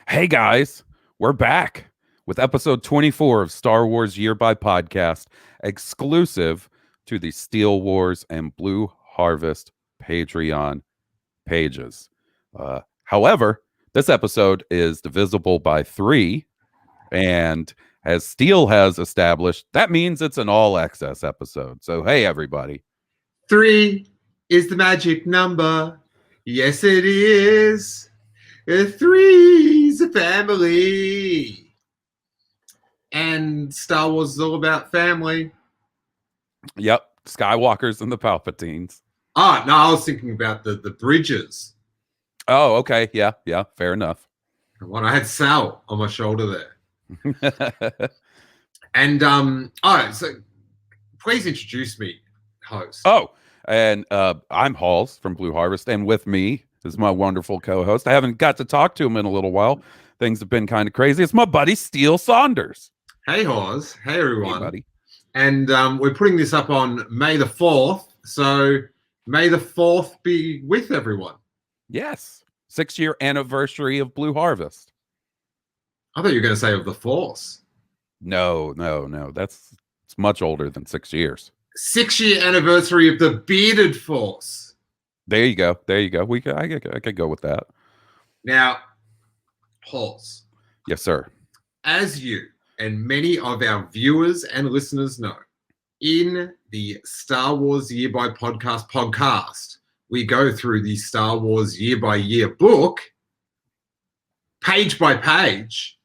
Hey guys, we're back with episode 24 of Star Wars Year by Podcast, exclusive to the Steel Wars and Blue Harvest Patreon pages. However, this episode is divisible by 3, and as Steele has established, that means it's an all access episode. So, hey, everybody. 3 is the magic number. Yes, it is. 3's a family. And Star Wars is all about family. Yep, Skywalkers and the Palpatines. Oh, no, I was thinking about the bridges. Oh, okay. Yeah, fair enough. What I had Sal on my shoulder there. And so please introduce me, host. Oh, and I'm Halls from Blue Harvest, and with me is my wonderful co-host. I haven't got to talk to him in a little while. Things have been kind of crazy. It's my buddy Steele Saunders. Hey, Hawes. Hey, everyone. Hey, buddy. And we're putting this up on May the 4th, so May the 4th be with everyone. Yes, 6-year anniversary of Blue Harvest. I thought you were going to say of the Force. No. It's much older than 6 years. 6-year anniversary of the Bearded Force. There you go. I could go with that. Now, Halls. Yes, sir. As you and many of our viewers and listeners know, in the Star Wars Year by podcast, we go through the Star Wars Year by Year book, page by page.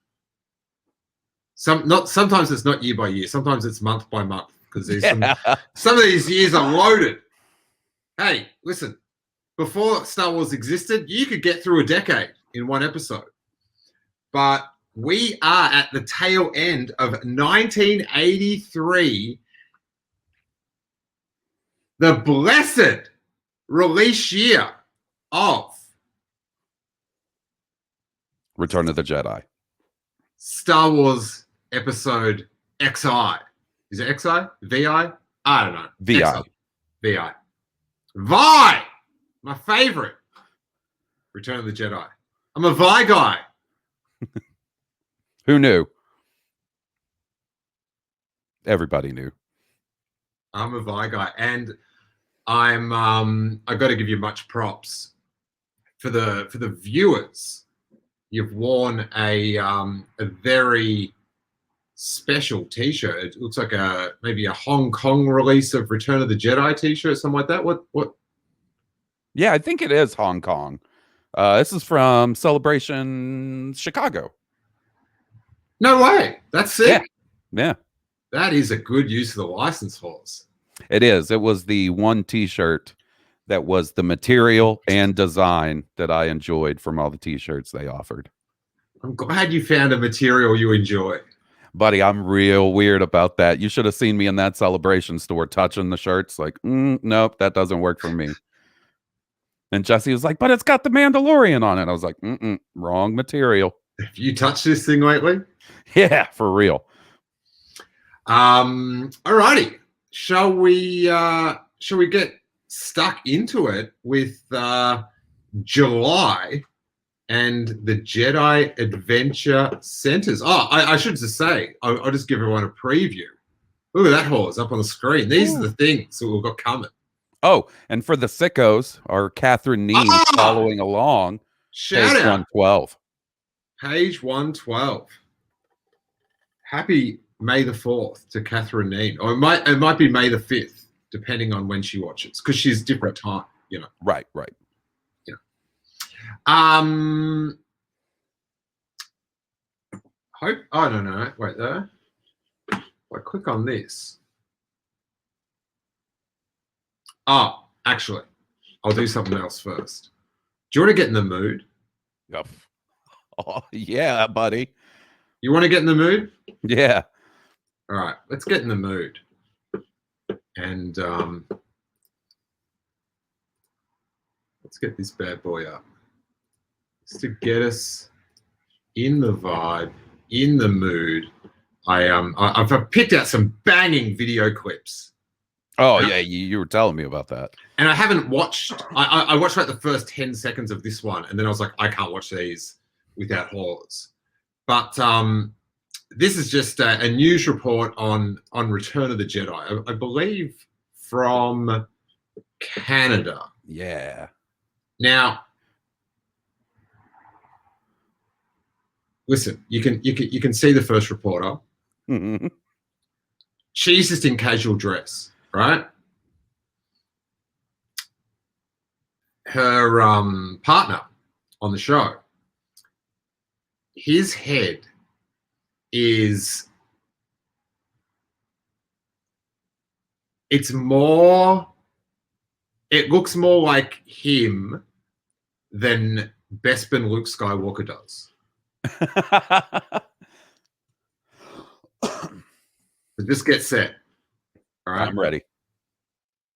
Sometimes it's not year by year. Sometimes it's month by month because there's some of these years are loaded. Hey, listen. Before Star Wars existed, you could get through a decade in one episode. But we are at the tail end of 1983, the blessed release year of Return of the Jedi. Star Wars Episode XI. Is it XI? VI? I don't know. VI. VI. Vi! My favorite. Return of the Jedi. I'm a Vi guy. Who knew? Everybody knew. I'm a Vi guy, and I've got to give you much props for the viewers. You've worn a very special T-shirt. It looks like maybe a Hong Kong release of Return of the Jedi T-shirt, something like that. What? Yeah, I think it is Hong Kong. This is from Celebration Chicago. No way. That's sick. Yeah. That is a good use of the license horse. It is. It was the one T-shirt that was the material and design that I enjoyed from all the T-shirts they offered. I'm glad you found a material you enjoy. Buddy, I'm real weird about that. You should have seen me in that Celebration store touching the shirts. Like, nope, that doesn't work for me. And Jesse was like, but it's got the Mandalorian on it. I was like, wrong material. Have you touched this thing lately? Yeah, for real. Alrighty. Shall we get stuck into it with July and the Jedi Adventure Centers? Oh, I should just say, I'll just give everyone a preview. Look at that horse up on the screen. These are the things that we've got coming. Oh, and for the sickos, our Catherine Neen following along. Shout page out. 112. Page 112. Happy May the 4th to Catherine Neen. Or it might be May the 5th, depending on when she watches, because she's different time, you know. Right. Yeah. No. Wait there. If I click on this. Oh, actually, I'll do something else first. Do you want to get in the mood? Yep. Oh, yeah, buddy. You want to get in the mood? Yeah. All right, let's get in the mood. And let's get this bad boy up. Just to get us in the vibe, in the mood. I've picked out some banging video clips. Oh, yeah, you were telling me about that. And I haven't watched, I watched like the first 10 seconds of this one, and then I was like, I can't watch these without Hawes. But this is just a news report on Return of the Jedi. I believe from Canada. Yeah. Now, listen, you can see the first reporter. Mhm. She's just in casual dress, right? Her partner on the show, his head is, it looks more like him than Bespin Luke Skywalker does. So just get set. All right. I'm ready.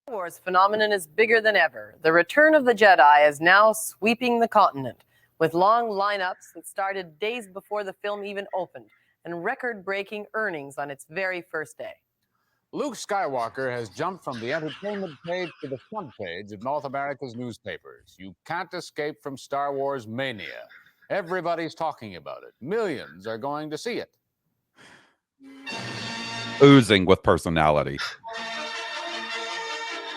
Star Wars phenomenon is bigger than ever. The Return of the Jedi is now sweeping the continent, with long lineups that started days before the film even opened, and record-breaking earnings on its very first day. Luke Skywalker has jumped from the entertainment page to the front page of North America's newspapers. You can't escape from Star Wars mania. Everybody's talking about it. Millions are going to see it. Oozing with personality.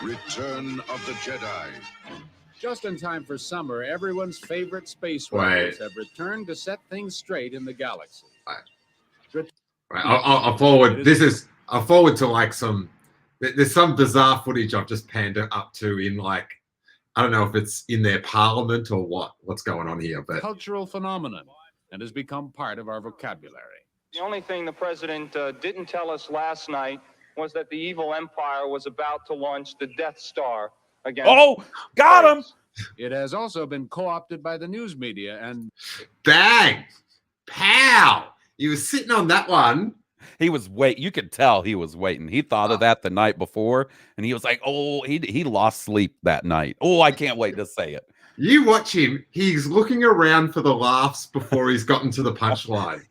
Return of the Jedi. Just in time for summer, everyone's favorite space Wait. rebels have returned to set things straight in the galaxy. Right. I'll forward. I'll forward to like there's some bizarre footage I've just panned up to in like, I don't know if it's in their parliament or what's going on here, but Cultural phenomenon, and has become part of our vocabulary. The only thing the president didn't tell us last night was that the evil empire was about to launch the Death Star against. Oh, got him. It has also been co-opted by the news media and bang, pow! He was sitting on that one. He was you could tell he was waiting. He thought of that the night before, and he was like, "Oh, he lost sleep that night. Oh, I can't wait to say it." You watch him; he's looking around for the laughs before he's gotten to the punchline.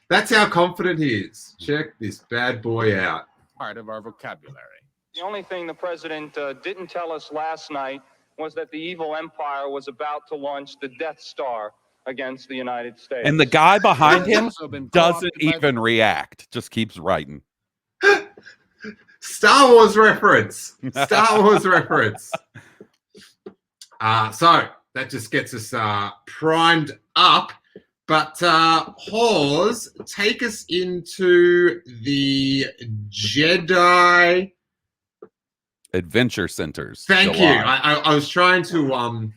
That's how confident he is. Check this bad boy out. part of our vocabulary. The only thing the president didn't tell us last night was that the evil empire was about to launch the Death Star against the United States. And the guy behind It has him also been doesn't co-opted by even react. Just keeps writing. Star Wars reference. Star Wars reference. So that just gets us primed up. But Hawes, take us into the Jedi Adventure Centers. Thank you. July. I was trying to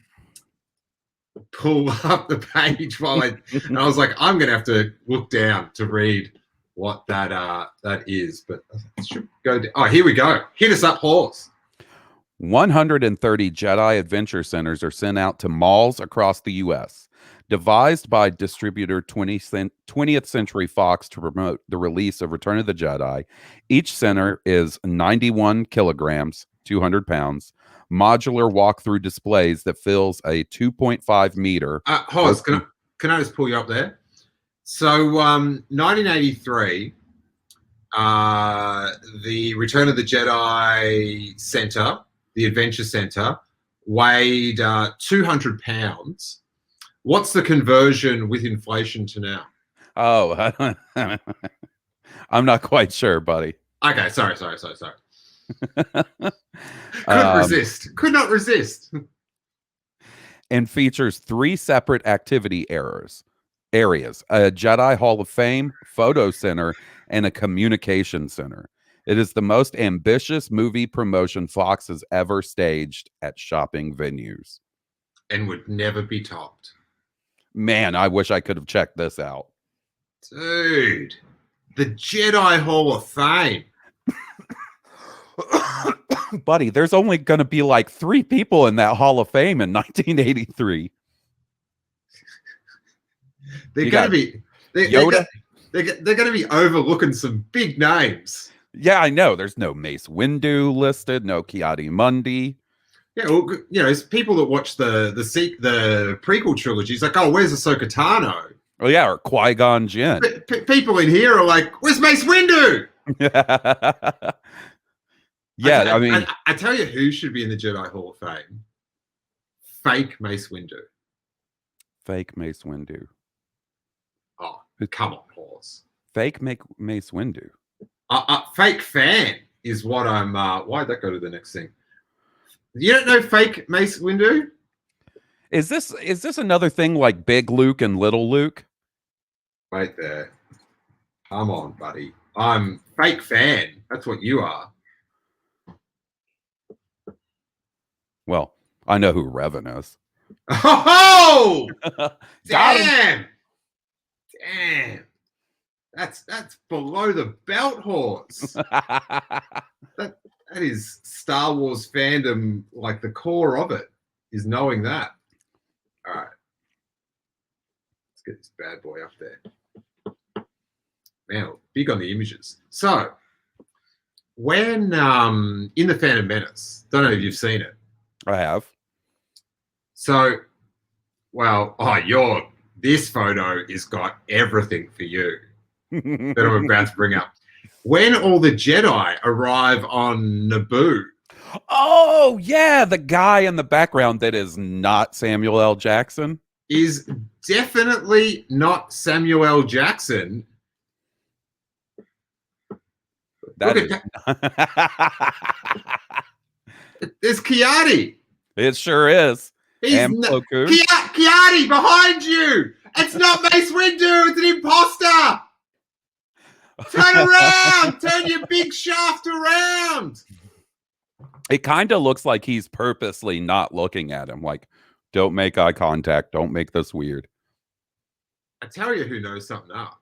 pull up the page and I was like, I'm gonna have to look down to read what that is. But it should go. Oh, here we go. Hit us up, Hawes. 130 Jedi Adventure Centers are sent out to malls across the U.S. Devised by distributor 20th Century Fox to promote the release of Return of the Jedi, each center is 91 kilograms, 200 pounds, modular walkthrough displays that fills a 2.5 meter. Hawes, can I just pull you up there? So, 1983, the Return of the Jedi Center, the Adventure Center, weighed 200 pounds. What's the conversion with inflation to now? Oh, I'm not quite sure, buddy. Okay, sorry. Could not resist. And features 3 separate activity areas: a Jedi Hall of Fame, photo center, and a communication center. It is the most ambitious movie promotion Fox has ever staged at shopping venues. And would never be topped. Man, I wish I could have checked this out. Dude, the Jedi Hall of Fame. Buddy, there's only going to be like 3 people in that Hall of Fame in 1983. They're going to be Yoda. They're going to be overlooking some big names. Yeah, I know. There's no Mace Windu listed, no Ki-Adi-Mundi. Yeah, well, you know, it's people that watch the prequel trilogies like, oh, where's Ahsoka Tano? Oh yeah, or Qui-Gon Jinn. People in here are like, where's Mace Windu? Yeah, I mean, I tell you who should be in the Jedi Hall of Fame. Fake Mace Windu. Fake Mace Windu. Oh, come on, horse. Fake Mace Windu. Fake fan is what I'm. Why'd that go to the next thing? You don't know fake Mace Windu? Is this another thing like Big Luke and Little Luke? Wait there. Come on, buddy. I'm fake fan. That's what you are. Well, I know who Revan is. Oh! Got him. Damn! Damn. That's below the belt, horse. That is Star Wars fandom, like the core of it is knowing that. All right. Let's get this bad boy up there. Man, big on the images. So, when in the Phantom Menace, don't know if you've seen it. I have. So, well, this photo is got everything for you that I'm about to bring up. When all the Jedi arrive on Naboo. Oh, yeah, the guy in the background that is not Samuel L. Jackson. Is definitely not Samuel L. Jackson. That is. There's Kiadi. It sure is. And Plo Koon. Kiadi behind you. It's not Mace Windu. It's an imposter. Turn around. Turn your big shaft around. It kind of looks like he's purposely not looking at him. Like, don't make eye contact. Don't make this weird. I tell you who knows something up.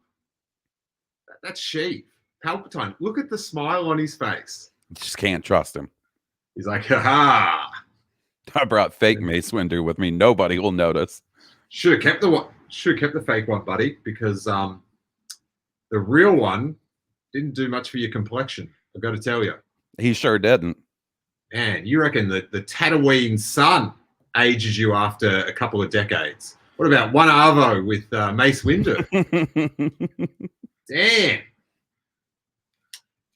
That's Sheev. Palpatine. Look at the smile on his face. Just can't trust him. He's like, ha. I brought fake Mace Windu with me. Nobody will notice. Should have kept the fake one, buddy, because the real one didn't do much for your complexion. I've got to tell you. He sure didn't. Man, you reckon that the Tatooine sun ages you after a couple of decades? What about one Arvo with Mace Windu? Damn.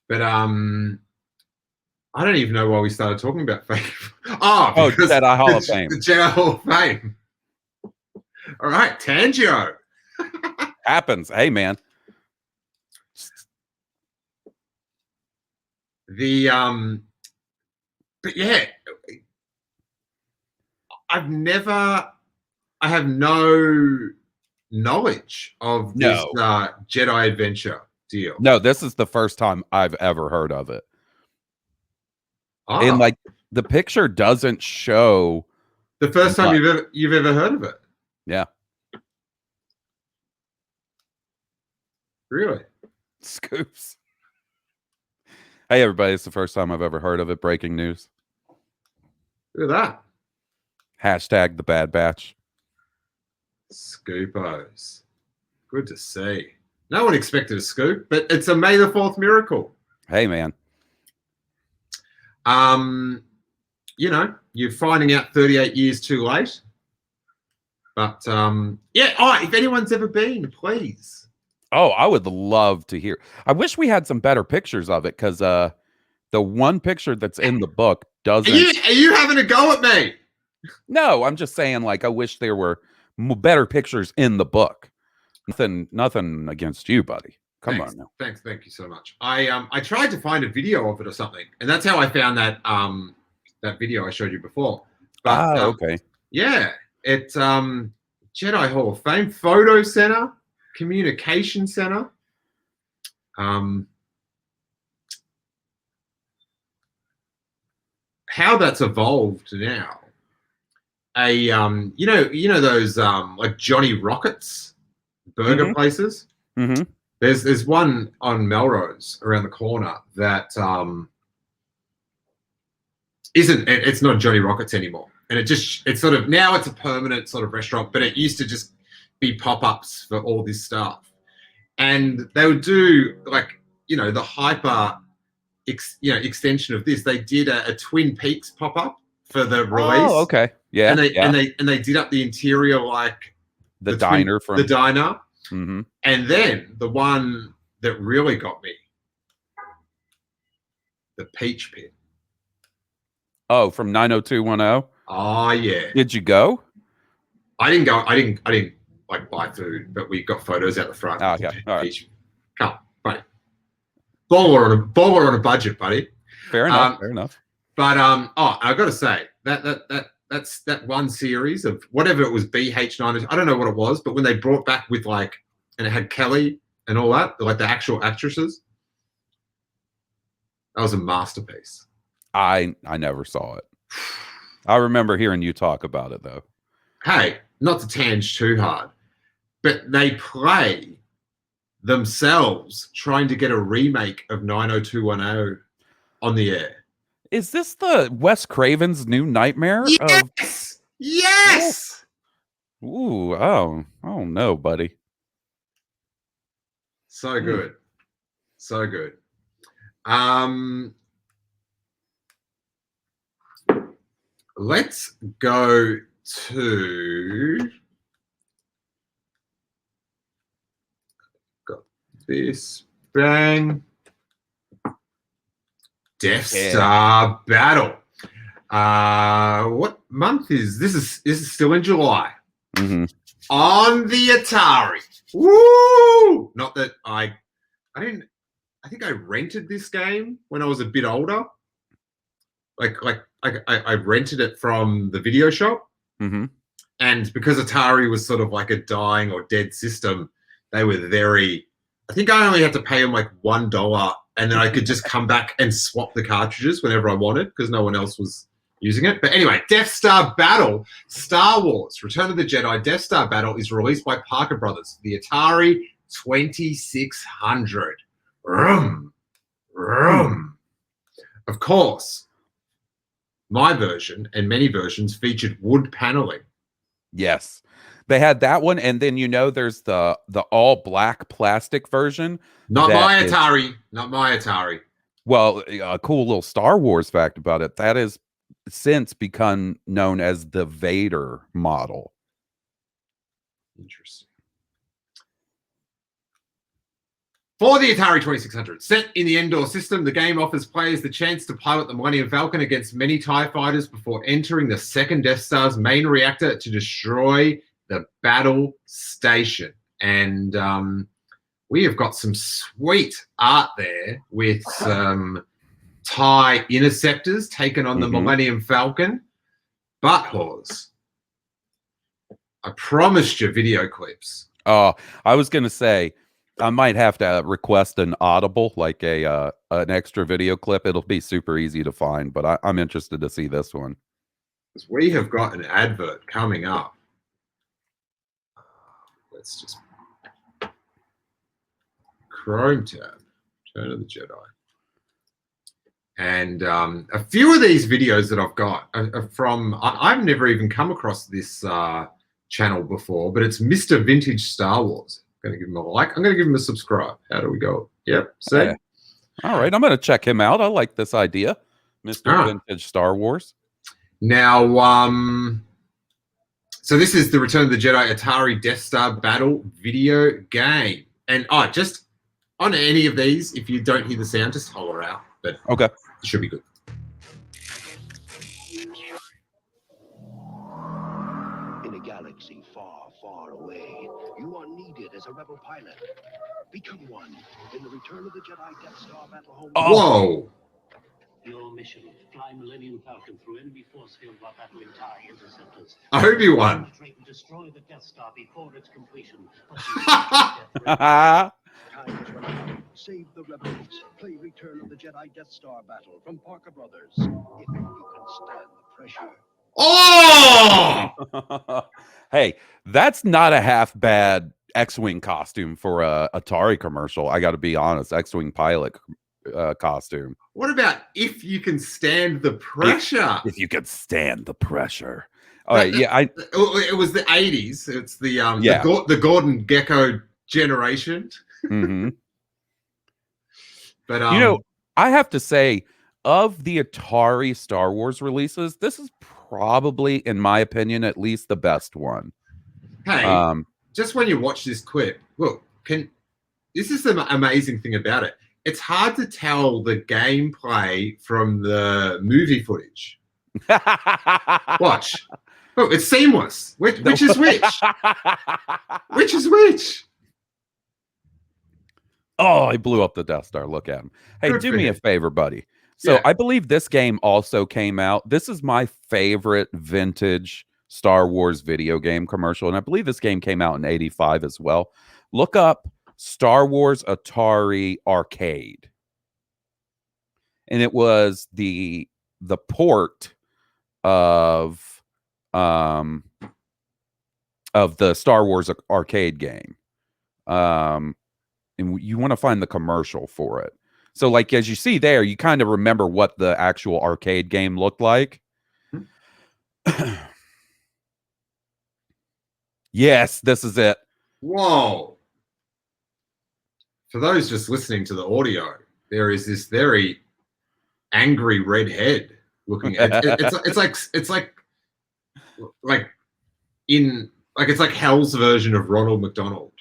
But I don't even know why we started talking about fake. Oh, Jedi Hall of Fame. The Jedi Hall of Fame. All right, Tangio. Happens. Hey, man. But yeah, I have no knowledge of this Jedi adventure deal. No, this is the first time I've ever heard of it. Oh. And like the picture doesn't show the first time you've ever heard of it. Yeah. Really? Scoops. Hey everybody, it's the first time I've ever heard of it. Breaking news. Look at that. Hashtag the Bad Batch. Scoopos. Good to see. No one expected a scoop, but it's a May the 4th miracle. Hey man. You're finding out 38 years too late. But if anyone's ever been, please. Oh, I would love to hear. I wish we had some better pictures of it because the one picture that's in the book doesn't. Are you having a go at me? No, I'm just saying, like, I wish there were better pictures in the book. Nothing against you, buddy. Come on now. Thank you so much. I tried to find a video of it or something, and that's how I found that that video I showed you before. But, okay. Yeah, it's Jedi Hall of Fame Photo Center, Communication Center. How that's evolved now. You know those like Johnny Rockets burger places. Mm-hmm. There's one on Melrose around the corner that it's not Johnny Rockets anymore, and it's sort of now it's a permanent sort of restaurant, but it used to just be pop-ups for all this stuff, and they would do like the hyper extension of this. They did a Twin Peaks pop-up for the release. Oh, okay, yeah, and they did up the interior like the diner from the diner. Mm-hmm. And then the one that really got me, the Peach Pit. Oh, from 90210. Oh yeah. Did you go? I didn't like buy food, but we got photos out the front. Oh, okay. All right. Come on, buddy. Baller on a budget, buddy. Fair enough. Fair enough. But I got to say that's that one series of whatever it was, BH9. I don't know what it was, but when they brought back with like, and it had Kelly and all that, like the actual actresses, that was a masterpiece. I never saw it. I remember hearing you talk about it though. Hey, not to tangent too hard, but they play themselves trying to get a remake of 90210 on the air. Is this the Wes Craven's new nightmare? Yes! Yes! Ooh, oh no, buddy. So good. So good. Let's go to got this bang. Death Star Battle. What month is this? Is still in July. Mm-hmm. On the Atari. Woo! Not that I think I rented this game when I was a bit older. I rented it from the video shop. Mm-hmm. And because Atari was sort of like a dying or dead system, they were I think I only had to pay them like $1, and then I could just come back and swap the cartridges whenever I wanted because no one else was using it. But anyway, Death Star Battle, Star Wars, Return of the Jedi, Death Star Battle is released by Parker Brothers, the Atari 2600. Vroom, vroom. Of course, my version and many versions featured wood paneling. Yes. They had that one, and then there's the all black plastic version. Not my Atari. Not my Atari. Well, a cool little Star Wars fact about it, that has since become known as the Vader model. Interesting. For the Atari 2600, set in the Endor system, the game offers players the chance to pilot the Millennium Falcon against many TIE fighters before entering the second Death Star's main reactor to destroy the battle station. And we have got some sweet art there with some TIE interceptors taken on the Millennium Falcon. But, Hawes, I promised you video clips. Oh, I was going to say, I might have to request an audible, like an extra video clip. It'll be super easy to find, but I'm interested to see this one. We have got an advert coming up. Let's just Chrome tab, Return of the Jedi. And a few of these videos that I've got are from, I've never even come across this channel before, but it's Mr. Vintage Star Wars. I'm going to give him a like. I'm going to give him a subscribe. How do we go? Yep. See? Yeah. All right. I'm going to check him out. I like this idea. Mr. Vintage Star Wars. Now, so this is the Return of the Jedi Atari Death Star Battle video game. And just on any of these, if you don't hear the sound, just holler out. But okay, it should be good. In a galaxy far, far away, you are needed as a rebel pilot. Become one in the Return of the Jedi Death Star Battle home. Whoa! Your mission, fly Millennium Falcon through enemy force field while battling TIE interceptors. Obi-Wan. Destroy the Death Star before its completion. Time is running out. Save the rebels. Play Return of the Jedi Death Star Battle from Parker Brothers. If you can stand the pressure. Oh! Hey, that's not a half bad X-Wing costume for a Atari commercial. I got to be honest, X-Wing pilot costume. What about if you can stand the pressure? If you could stand the pressure. All right, it was the 80s. It's the Gordon Gekko generation. Mm-hmm. But I have to say, of the Atari Star Wars releases, this is probably, in my opinion, at least the best one. Hey, just when you watch this clip, look, this is the amazing thing about it. It's hard to tell the gameplay from the movie footage. Watch. Oh, it's seamless. Which is which? Which is which? Oh, he blew up the Death Star. Look at him. Hey, Good do for me a him. favor, buddy. So Yeah. I believe this game also came out. This is my favorite vintage Star Wars video game commercial. And I believe this game came out in 85 as well. Look up Star Wars Atari Arcade. And it was the port of the Star Wars arcade game. And you want to find the commercial for it. So, like, as you see there, you kind of remember what the actual arcade game looked like. Yes, this is it. Whoa. For those just listening to the audio, there is this very angry red head looking at it's like Hell's version of Ronald McDonald.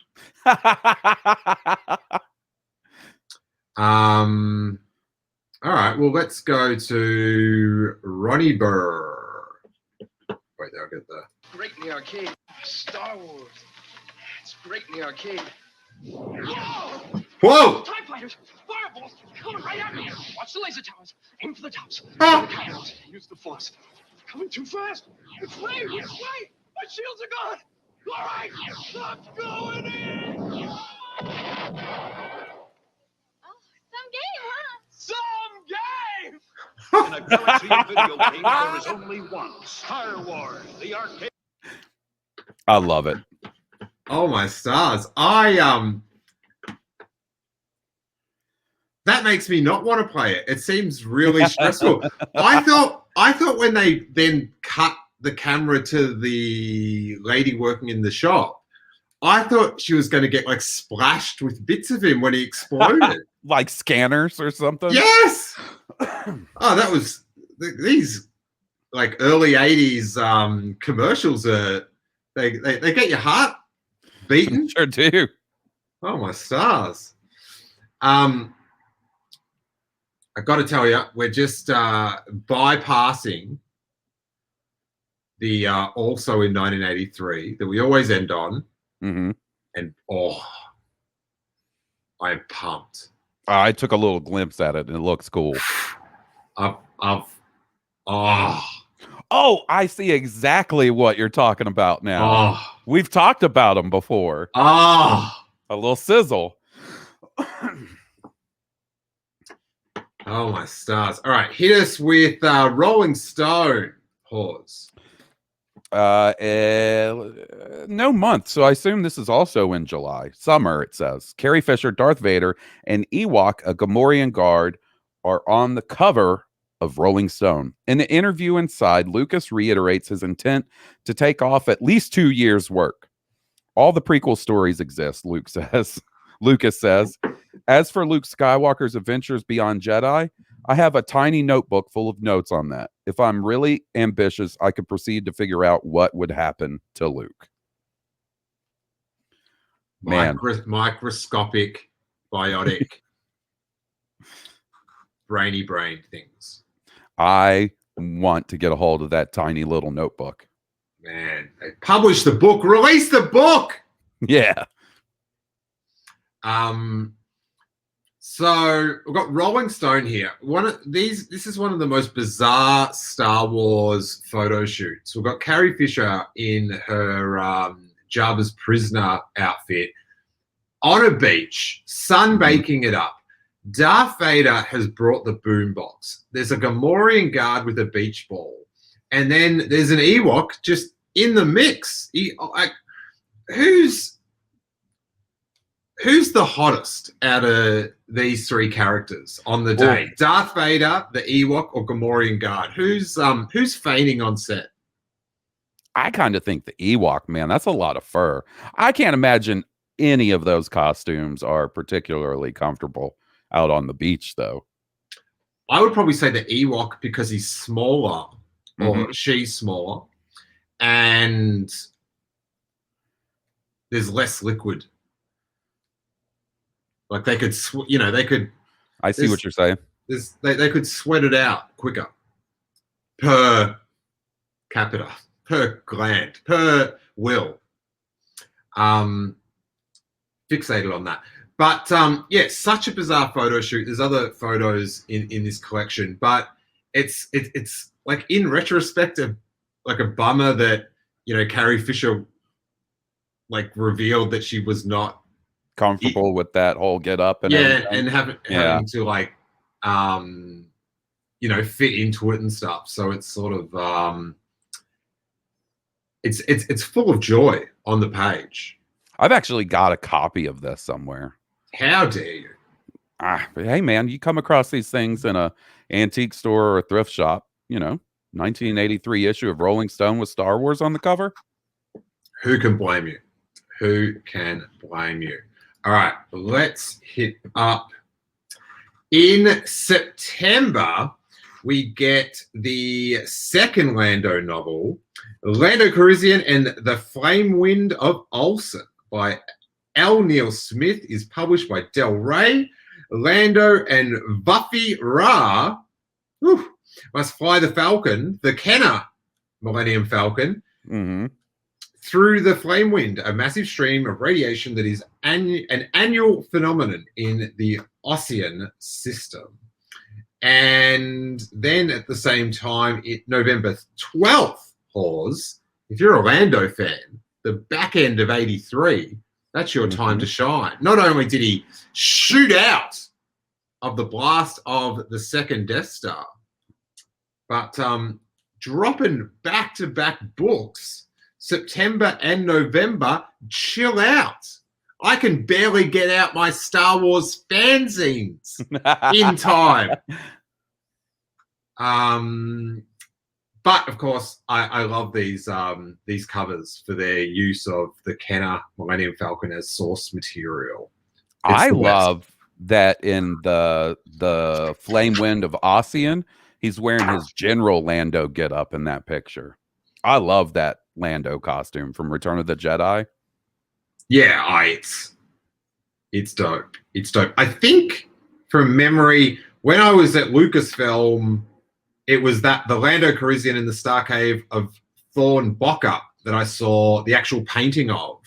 All right, well, let's go to Ronnie Burr. Wait, I'll get the Great in the arcade. Star Wars. It's great in the arcade. Whoa! TIE fighters! Fireballs! Coming right at me! Watch the laser towers! Aim for the tops! Ah! Use the force! Coming too fast! It's late! It's late! My shields are gone! Alright! I'm going in! Some game, huh? Some game! In a galaxy of video games, there is only one. Star Wars, the arcade. I love it. Oh my stars. That makes me not want to play it. It seems really stressful. I thought when they then cut the camera to the lady working in the shop, I thought she was going to get like splashed with bits of him when he exploded. Like scanners or something. Yes. Oh, that was these like early 80s commercials are they get your heart beaten. Sure do. Oh my stars. I got to tell you, we're just bypassing the also in 1983 that we always end on. Mm-hmm. And I'm pumped. I took a little glimpse at it and it looks cool. Oh, I see exactly what you're talking about now. We've talked about them before. A little sizzle. Oh my stars. All right, hit us with Rolling Stone. Pause. No month, so I assume this is also in July. Summer, it says. Carrie Fisher, Darth Vader, and Ewok, a Gamorrean guard, are on the cover of Rolling Stone. In the interview inside, Lucas reiterates his intent to take off at least 2 years' work. All the prequel stories exist, Lucas says. As for Luke Skywalker's adventures beyond Jedi, I have a tiny notebook full of notes on that. If I'm really ambitious, I could proceed to figure out what would happen to Luke. Man. Microscopic, biotic, brainy brain things. I want to get a hold of that tiny little notebook. Man, they published the book, release the book. Yeah. So we've got Rolling Stone here. This is one of the most bizarre Star Wars photo shoots. We've got Carrie Fisher in her Jabba's prisoner outfit on a beach, sunbaking it up. Darth Vader has brought the boombox. There's a Gamorrean guard with a beach ball, and then there's an Ewok just in the mix. Who's the hottest out of these three characters on the day? Ooh. Darth Vader, the Ewok, or Gamorrean guard? Who's feigning on set? I kind of think the Ewok, man. That's a lot of fur. I can't imagine any of those costumes are particularly comfortable out on the beach, though. I would probably say the Ewok because he's smaller, or she's smaller, and there's less liquid. Like they could, they could. I see what you're saying. They could sweat it out quicker per capita. per gland, per will. Fixated on that. But yeah, such a bizarre photo shoot. There's other photos in this collection, but it's like in retrospect, like a bummer that Carrie Fisher like revealed that she was not comfortable with that whole get up and everything. and having to like fit into it and stuff. So it's sort of it's full of joy on the page. I've actually got a copy of this somewhere. How dare you? Hey man, you come across these things in a antique store or a thrift shop, 1983 issue of Rolling Stone with Star Wars on the cover. Who can blame you? Who can blame you? All right, let's hit up. In September, we get the second Lando novel, Lando Calrissian and the Flame Wind of Olsen by L. Neil Smith, is published by Del Rey. Lando and Vuffy Ra must fly the Falcon, the Kenner Millennium Falcon, through the Flame Wind, a massive stream of radiation that is an annual phenomenon in the Ocean system. And then at the same time, November 12th, Hawes, if you're a Lando fan, the back end of 83, that's your time to shine. Not only did he shoot out of the blast of the second Death Star, but dropping back-to-back books, September and November, chill out. I can barely get out my Star Wars fanzines in time. But of course, I love these covers for their use of the Kenner Millennium Falcon as source material. I love that in the Flame Wind of Ossian, he's wearing his General Lando get up in that picture. I love that Lando costume from Return of the Jedi. Yeah, it's dope. It's dope. I think from memory, when I was at Lucasfilm, it was the Lando Calrissian in the Star Cave of Thorn Bocker that I saw the actual painting of.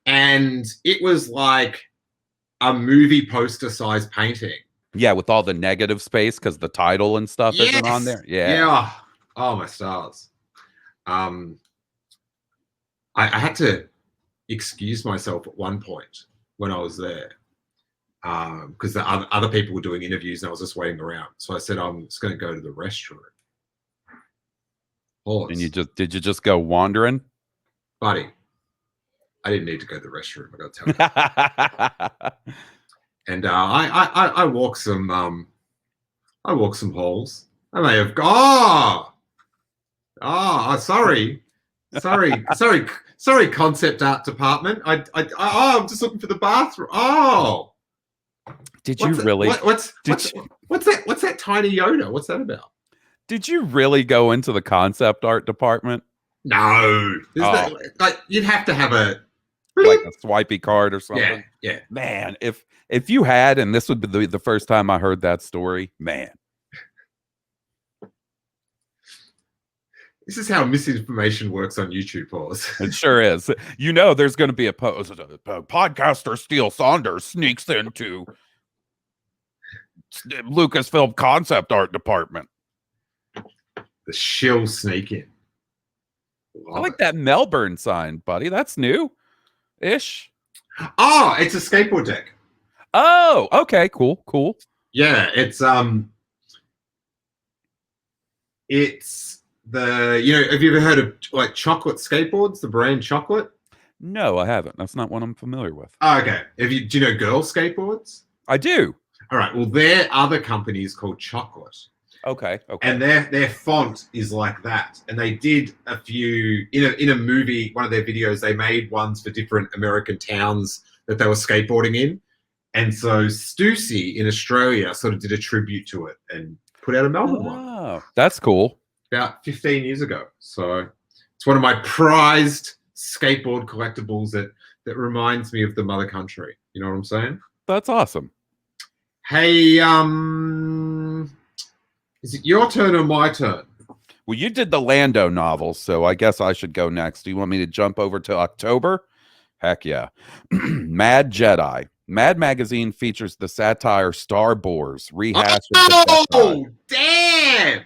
And it was like a movie poster size painting. Yeah, with all the negative space because the title and stuff isn't on there. Yeah. Oh, my stars. I had to excuse myself at one point when I was there because the other people were doing interviews and I was just waiting around. So I said, I'm just going to go to the restroom. Pause. And did you just go wandering? Buddy, I didn't need to go to the restroom. I got to tell you. And I walked some halls. I may have sorry, concept art department. I'm just looking for the bathroom. Oh, did you really? What's that tiny Yoda? What's that about? Did you really go into the concept art department? No, you'd have to have a swipey card or something. Yeah. Man, if you had, and this would be the first time I heard that story, man. This is how misinformation works on YouTube, Pause. It sure is. There's going to be a post. Podcaster Steele Saunders sneaks into Lucasfilm concept art department. The shill sneak in. I like that Melbourne sign, buddy. That's new-ish. Oh, it's a skateboard deck. Oh, okay, cool. Yeah, it's have you ever heard of like chocolate skateboards, the brand Chocolate? No, I haven't. That's not one I'm familiar with. Oh, okay. Do you know Girl Skateboards? I do. All right. Well, their other company is called Chocolate. Okay. And their font is like that. And they did a few in a movie, one of their videos, they made ones for different American towns that they were skateboarding in. And so Stussy in Australia sort of did a tribute to it and put out a Melbourne one. Oh, that's cool. About 15 years ago. So it's one of my prized skateboard collectibles that reminds me of the mother country. You know what I'm saying? That's awesome. Hey, is it your turn or my turn? Well, you did the Lando novels, so I guess I should go next. Do you want me to jump over to October? Heck yeah. Mad Jedi. Mad Magazine features the satire Star Wars rehash of the Jedi. Oh, damn!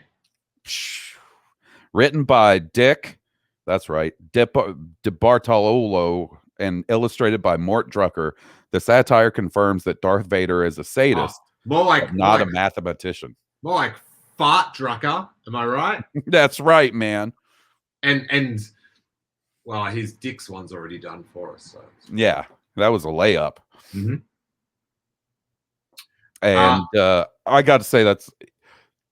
Written by Dick, that's right, DeBartolo, and illustrated by Mort Drucker. The satire confirms that Darth Vader is a sadist, More like not a mathematician. More like fart Drucker. Am I right? That's right, man. And well, his Dick's one's already done for us. So yeah, that was a layup. Mm-hmm. And I got to say, that's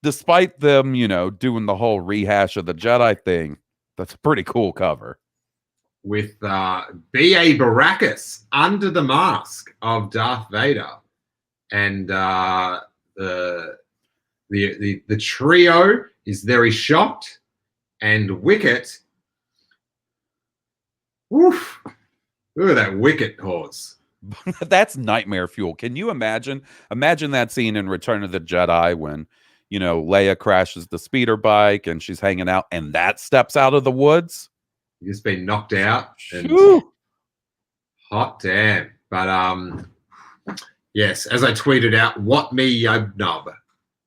despite them, doing the whole rehash of the Jedi thing, that's a pretty cool cover. With B.A. Baracus under the mask of Darth Vader, and the trio is very shocked, and Wicket. Woof! Look at that Wicket horse. That's nightmare fuel. Can you imagine? Imagine that scene in Return of the Jedi when, Leia crashes the speeder bike and she's hanging out, and that steps out of the woods. He's been knocked out. And hot damn. But yes, as I tweeted out, what me nub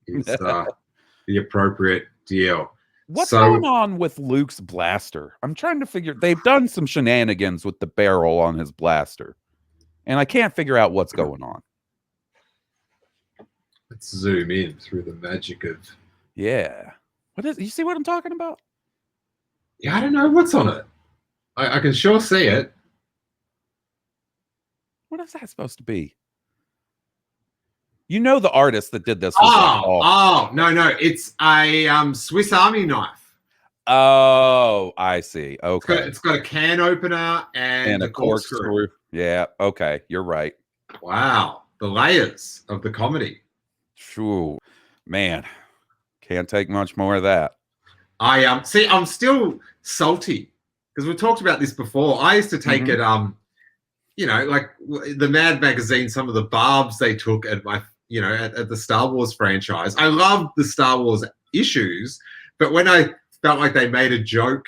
is the appropriate deal. What's going on with Luke's blaster? I'm trying to figure. They've done some shenanigans with the barrel on his blaster, and I can't figure out what's going on. Let's zoom in through the magic of. Yeah. What is? You see what I'm talking about? Yeah, I don't know what's on it. I can sure see it. What is that supposed to be? The artist that did this. No, it's a Swiss Army knife. Oh, I see. Okay, it's got a can opener and a corkscrew. Yeah. Okay, you're right. Wow, the layers of the comedy. True, man. Can't take much more of that. I'm still salty because we talked about this before. I used to take it, like the Mad Magazine, some of the barbs they took at my, at the Star Wars franchise. I loved the Star Wars issues, but when I felt like they made a joke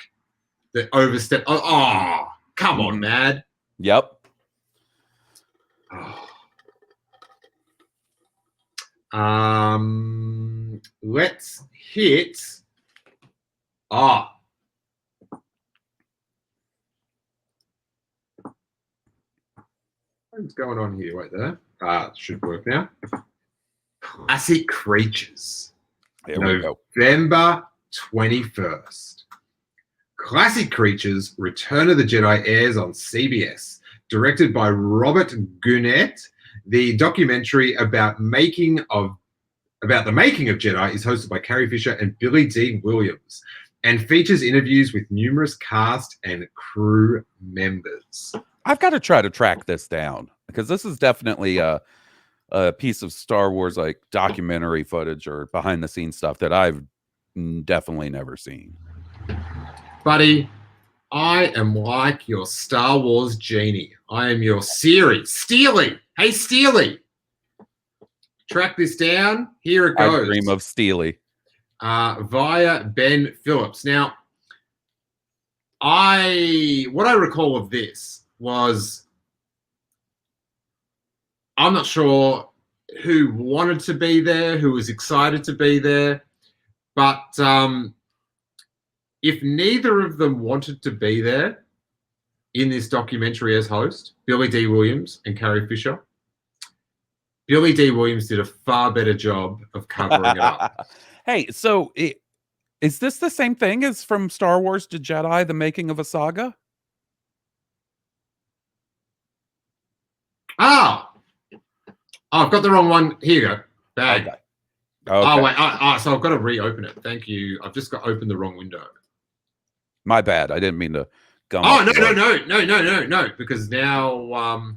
that overstepped, come on, Mad. Yep. Let's hit. What's going on here? Wait there. It should work now. Classic Creatures. There we go. November 21st. Classic Creatures, Return of the Jedi airs on CBS. Directed by Robert Gunnett. The documentary about the making of Jedi is hosted by Carrie Fisher and Billy D. Williams, and features interviews with numerous cast and crew members. I've got to try to track this down because this is definitely a piece of Star Wars like documentary footage or behind the scenes stuff that I've definitely never seen. Buddy, I am like your Star Wars genie. I am your Siri. Steele. Hey, Steele. Track this down. Here it goes. I dream of Steele. Via Ben Phillips. Now, what I recall of this was, I'm not sure who wanted to be there, who was excited to be there, but if neither of them wanted to be there in this documentary as host, Billy D. Williams and Carrie Fisher, Billy D. Williams did a far better job of covering it up. Hey, so is this the same thing as from Star Wars to Jedi, the making of a saga? I've got the wrong one. Here you go. Bang. Okay. Oh, wait. So I've got to reopen it. Thank you. I've just got to open the wrong window. My bad. I didn't mean to gum Oh, up no. Because now,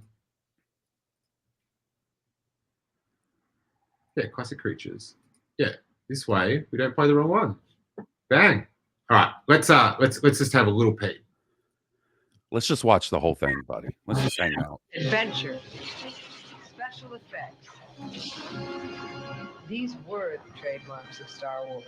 Classic Creatures. Yeah, this way we don't play the wrong one. Bang. All right, let's just have a little peek. Let's just watch the whole thing, buddy. Let's just hang out. Adventure, special effects, These were the trademarks of Star Wars.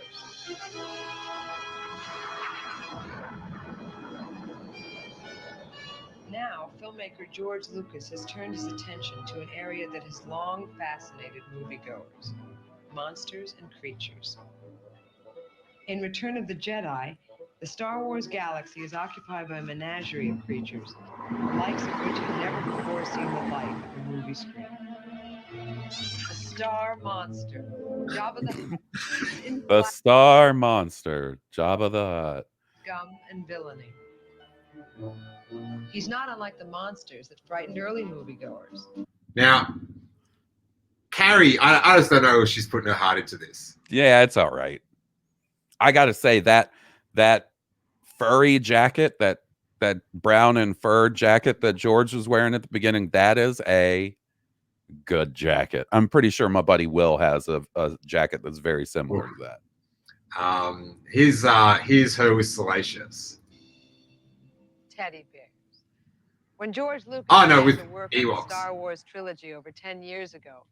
Now, filmmaker George Lucas has turned his attention to an area that has long fascinated moviegoers: monsters and creatures. In Return of the Jedi, the Star Wars galaxy is occupied by a menagerie of creatures, the likes of which have never before seen the light of a movie screen. The Star Monster, Jabba the Hutt, The Star Monster, Jabba the Hutt. scum and villainy. He's not unlike the monsters that frightened early moviegoers. Now, Carrie, I just don't know if she's putting her heart into this. Yeah, it's all right. I got to say that furry jacket, that brown and fur jacket that George was wearing at the beginning, that is a good jacket. I'm pretty sure my buddy Will has a jacket that's very similar to that. Here's her with Salacious. Teddy bears. When George Lucas began to work on the Ewoks. Star Wars trilogy over 10 years ago,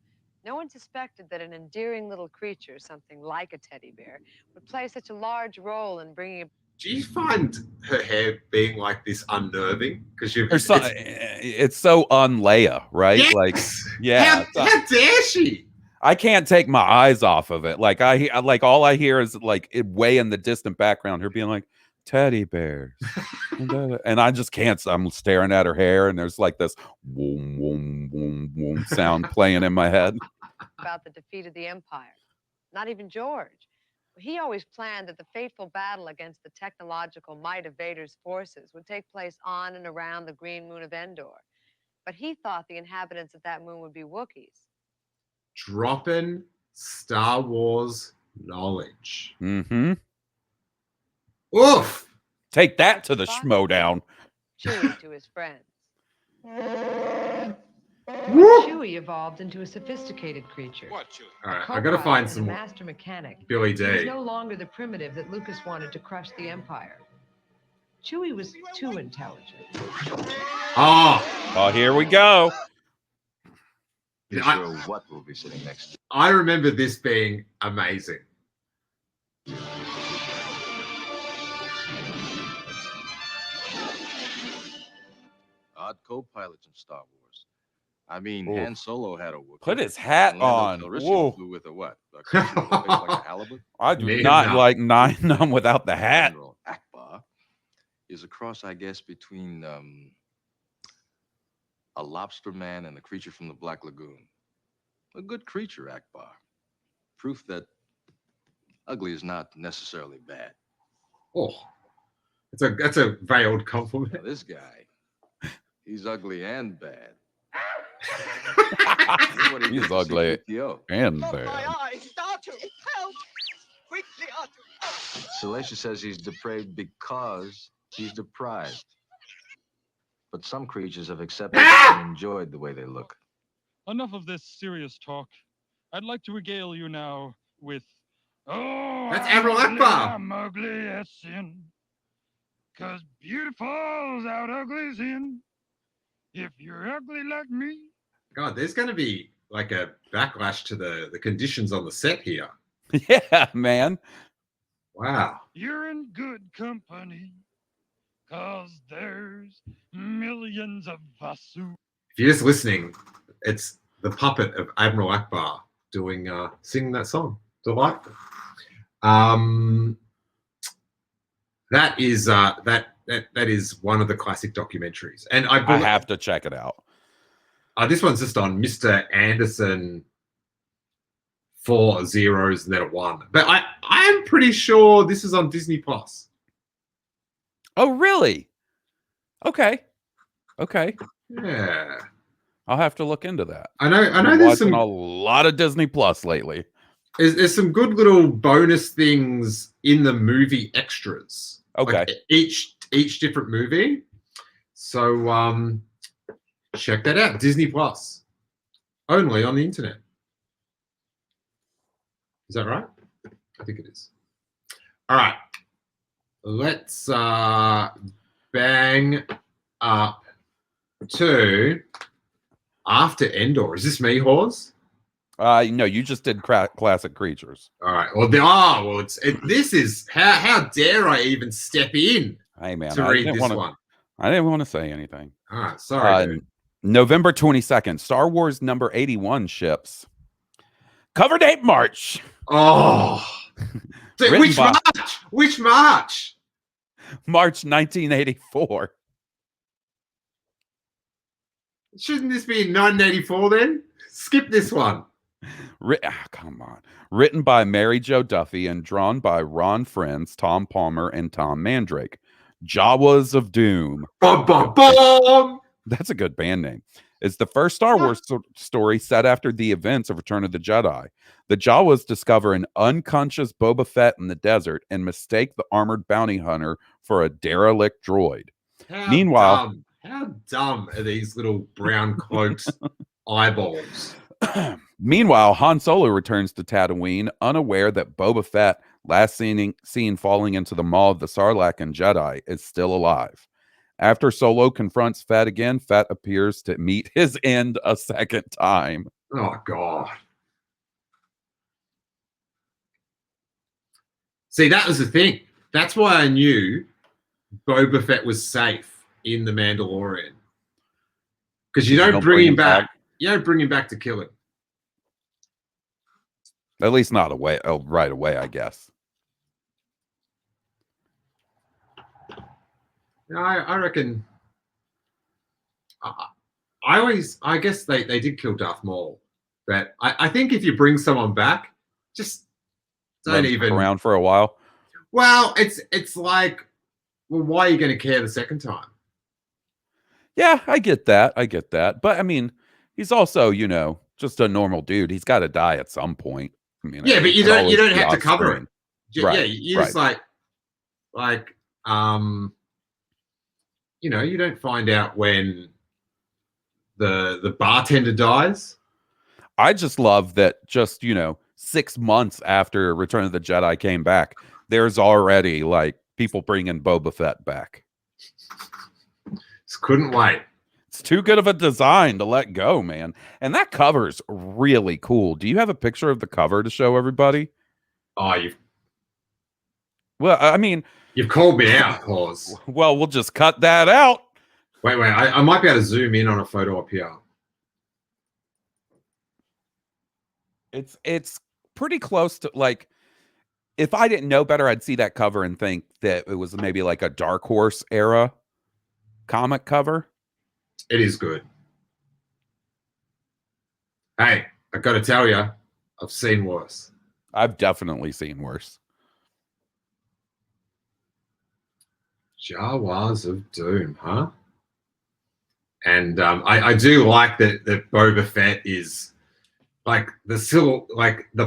no one suspected that an endearing little creature, something like a teddy bear, would play such a large role in bringing. Do you find her hair being like this unnerving? Because it's so un-Leia, right? Yes! Like, yeah. How dare she? I can't take my eyes off of it. Like all I hear is like it way in the distant background, her being like, teddy bears. And I just can't. I'm staring at her hair, and there's like this boom, boom, boom, boom sound playing in my head. About the defeat of the Empire. Not even George. He always planned that the fateful battle against the technological might of Vader's forces would take place on and around the green moon of Endor. But he thought the inhabitants of that moon would be Wookiees. Dropping Star Wars knowledge. Mm-hmm. Oof. Take that to the schmodown. Chewie to his friends. Chewie evolved into a sophisticated creature. What Chewie? All right, I gotta find some master mechanic. Billy D. He was no longer the primitive that Lucas wanted to crush the Empire. Chewie was too intelligent. Oh, here we go. What will be sitting next? I remember this being amazing. Odd co-pilots in Star Wars. I mean, Han Solo had a Wookiee. Put his hat on. Whoa. Flew with a what? A face like a halibut? I do not like none without the hat. General Akbar is a cross, I guess, between a lobster man and a creature from the Black Lagoon. A good creature, Akbar. Proof that ugly is not necessarily bad. Oh, that's a veiled compliment. Now, this guy, he's ugly and bad. He's ugly and bad. Help! Quickly, Arthur! Salacious says he's depraved because he's deprived. But some creatures have accepted and enjoyed the way they look. Enough of this serious talk. I'd like to regale you now with... Oh, that's Admiral Akbar. I'm ugly as sin. 'Cause beautiful's out ugly's in. If you're ugly like me. God, there's going to be like a backlash to the conditions on the set here. Yeah, man. Wow. You're in good company. 'Cause there's millions of Vasu. If you're just listening, it's the puppet of Admiral Akbar doing singing that song. Delightful. That is that is one of the classic documentaries, and I have to check it out. This one's just on Mr. Anderson. 4 zeros and then a 1, but I'm pretty sure this is on Disney Plus. Oh, really? Okay. Yeah. I'll have to look into that. I know. I'm There's watching a lot of Disney Plus lately. There's some good little bonus things in the movie extras. Okay. Like each different movie. So check that out. Disney Plus. Only on the internet. Is that right? I think it is. All right. Let's bang up to After Endor. Is this me, Hawes? No, you just did classic creatures. All right. Well, this is how dare I even step in Hey man, to read this one. I didn't want to say anything. All right, sorry, dude. November 22nd, Star Wars number 81 ships. Cover date March. Oh, so which March? Which March? March 1984. Shouldn't this be in 1984 then? Skip this one. Come on. Written by Mary Jo Duffy and drawn by Ron Friends, Tom Palmer, and Tom Mandrake. Jawas of Doom. Bum, bum, bum. That's a good band name. It's the first Star Wars story set after the events of Return of the Jedi. The Jawas discover an unconscious Boba Fett in the desert and mistake the armored bounty hunter for a derelict droid. Meanwhile, how dumb are these little brown cloaks' eyeballs? Meanwhile, Han Solo returns to Tatooine, unaware that Boba Fett, last seen falling into the maw of the Sarlacc and Jedi, is still alive. After Solo confronts Fett again, Fett appears to meet his end a second time. Oh, God. See, that was the thing. That's why I knew Boba Fett was safe in The Mandalorian. Because you don't bring him back. You don't bring him back to kill him. At least not right away, I guess. I reckon. I guess they did kill Darth Maul, but I think if you bring someone back, just don't even around for a while. Well, it's like, well, why are you going to care the second time? Yeah, I get that. But I mean, he's also, just a normal dude. He's got to die at some point. I mean, yeah, but you don't have to cover it. Right, yeah, you just you don't find out when the bartender dies. I just love that 6 months after Return of the Jedi came back, there's already people bringing Boba Fett back. Just couldn't wait. It's too good of a design to let go, man. And that cover's really cool. Do you have a picture of the cover to show everybody? Oh, you've called me out, pause. Well, we'll just cut that out. Wait. I might be able to zoom in on a photo up here. It's pretty close to if I didn't know better, I'd see that cover and think that it was maybe like a Dark Horse era comic cover. It is good. Hey, I got to tell you, I've seen worse. I've definitely seen worse. Jawas of Doom, huh? And I do like that Boba Fett is the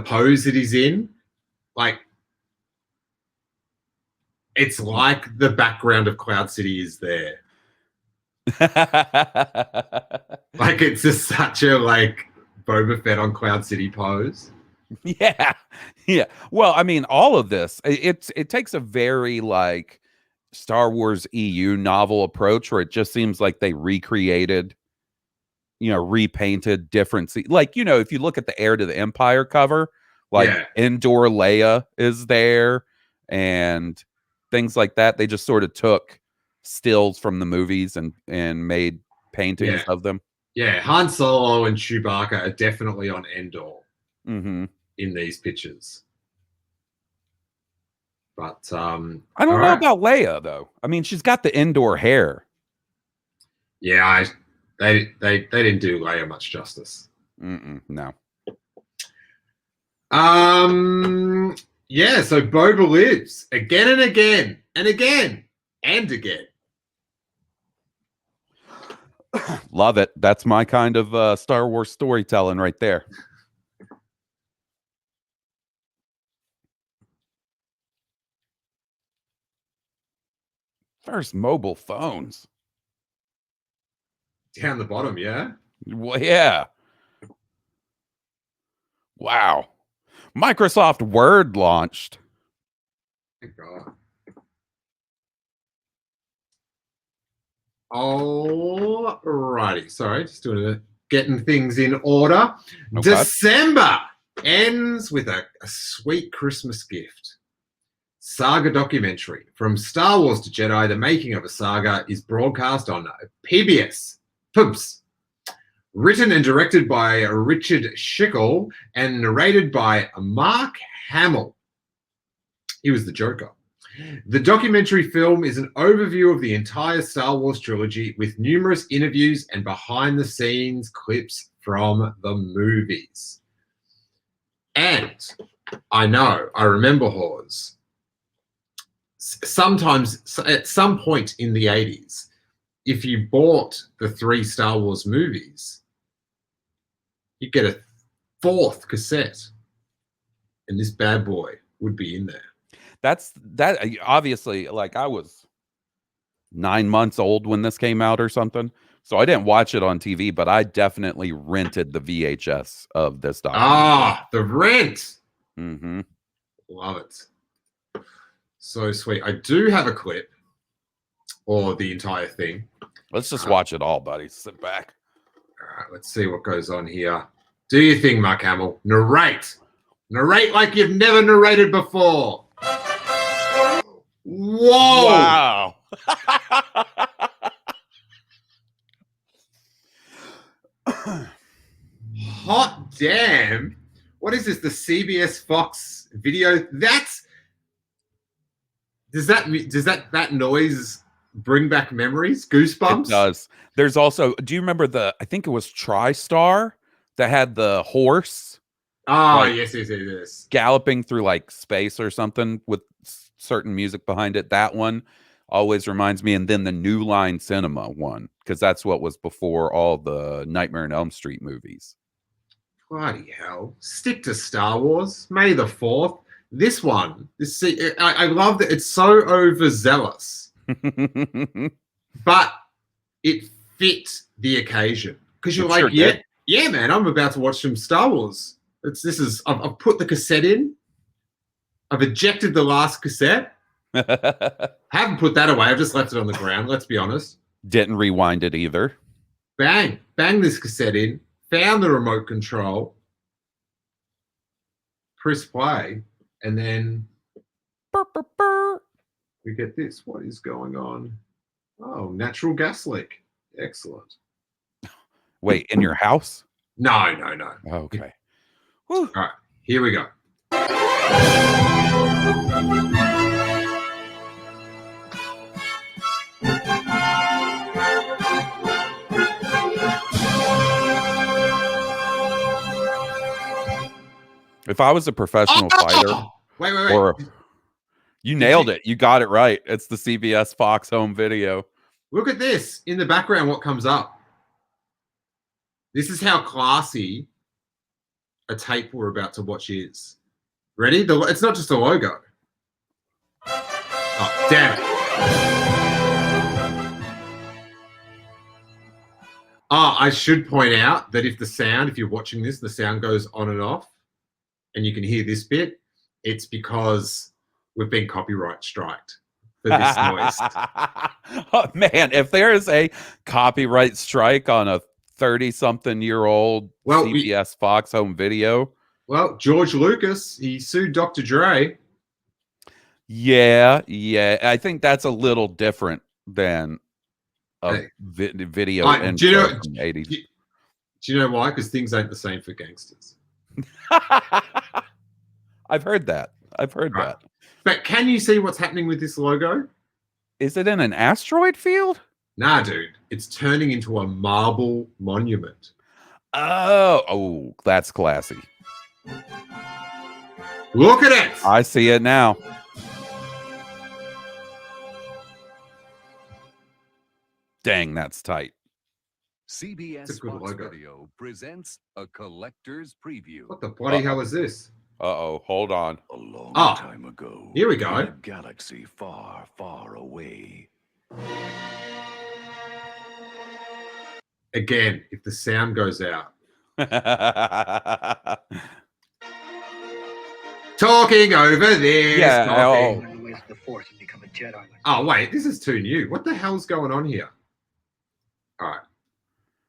pose that he's in, it's like the background of Cloud City is there. It's just such a Boba Fett on Cloud City pose. Yeah. Well, I mean, all of this, it takes a very Star Wars EU novel approach where it just seems like they recreated, repainted different if you look at the Heir to the Empire cover, Endor Leia is there and things like that. They just sort of took stills from the movies and made paintings of them. Yeah, Han Solo and Chewbacca are definitely on Endor in these pictures. But I don't know about Leia though. I mean, she's got the Endor hair. Yeah, they didn't do Leia much justice. No. Yeah, so Boba lives again and again and again and again. Love it. That's my kind of Star Wars storytelling right there. First mobile phones. Down the bottom, yeah? Well, yeah. Wow. Microsoft Word launched. Thank God. Alrighty. Sorry, just doing a getting things in order. Okay. December ends with a sweet Christmas gift. Saga documentary From Star Wars to Jedi, The Making of a Saga is broadcast on PBS. Written and directed by Richard Schickel and narrated by Mark Hamill. He was the Joker. The documentary film is an overview of the entire Star Wars trilogy with numerous interviews and behind-the-scenes clips from the movies. And I remember, Hawes, sometimes at some point in the 80s, if you bought the 3 Star Wars movies, you get a 4th cassette, and this bad boy would be in there. That obviously, like, I was 9 months old when this came out or something, so I didn't watch it on TV, but I definitely rented the VHS of this documentary. Ah, the rent. Mm-hmm. Love it. So sweet. I do have a clip, or the entire thing. Let's just watch it all, buddy. Sit back. All right, let's see what goes on here. Do your thing, Mark Hamill. Narrate. Narrate like you've never narrated before. Whoa! Wow. Hot damn. What is this? The CBS Fox video? Does that noise bring back memories? Goosebumps? It does. There's also, do you remember I think it was TriStar that had the horse? Oh, like, yes. Galloping through like space or something with certain music behind it. That one always reminds me. And then the New Line Cinema one, because that's what was before all the Nightmare on Elm Street movies. Bloody hell. Stick to Star Wars. May the 4th. This one, I love that it's so overzealous, but it fit the occasion. Because you're like, yeah, man, I'm about to watch some Star Wars. I've put the cassette in. I've ejected the last cassette. Haven't put that away. I've just left it on the ground. Let's be honest. Didn't rewind it either. Bang this cassette in. Found the remote control. Press play. And then we get this. What is going on? Oh, natural gas leak. Excellent. Wait, in your house? No. Okay. All right, here we go. If I was a professional fighter, wait. or you nailed it. You got it right. It's the CBS Fox home video. Look at this in the background. What comes up? This is how classy a tape we're about to watch is. Ready? It's not just a logo. Oh, damn it. Oh, I should point out that if you're watching this, the sound goes on and off, and you can hear this bit, it's because we've been copyright striked for this noise. Oh, man, if there is a copyright strike on a 30-something-year-old CBS Fox home video. Well, George Lucas, he sued Dr. Dre. Yeah. I think that's a little different than a video in the 80s. Do you know why? Because things ain't the same for gangsters. I've heard that. That. But can you see what's happening with this logo? Is it in an asteroid field? Nah, dude. It's turning into a marble monument. Oh, that's classy. Look at it. I see it now. Dang, that's tight. CBS Fox Video presents a collector's preview. What the bloody hell is this? Uh-oh, hold on. A long Oh, time ago. Here we go. In a galaxy far, far away. Again, if the sound goes out. Talking over this. Yeah. Oh, wait, this is too new. What the hell's going on here? All right.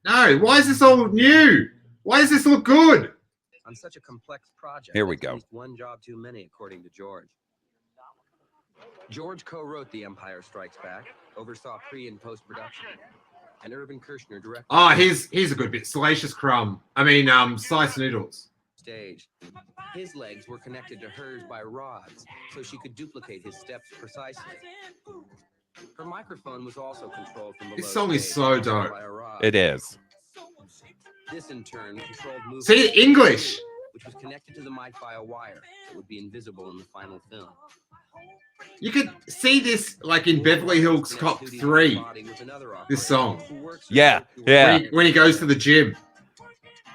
No, why is this all new? Why does this look good? On such a complex project, Here we that's go. at least one job too many, according to George. George co-wrote The Empire Strikes Back, oversaw pre- and post-production, and Irvin Kershner directed. Oh, here's a good bit. Salacious Crumb. I mean, Slice Noodles. Stage. His legs were connected to hers by rods, so she could duplicate his steps precisely. Her microphone was also controlled from below. This song is stage so dope. by a rod. It is. This in turn controlled movement. See, English. Which was connected to the mic by a wire that would be invisible in the final film. You could see this like in Beverly Hills Cop 3. This song. Yeah, yeah. When he goes to the gym.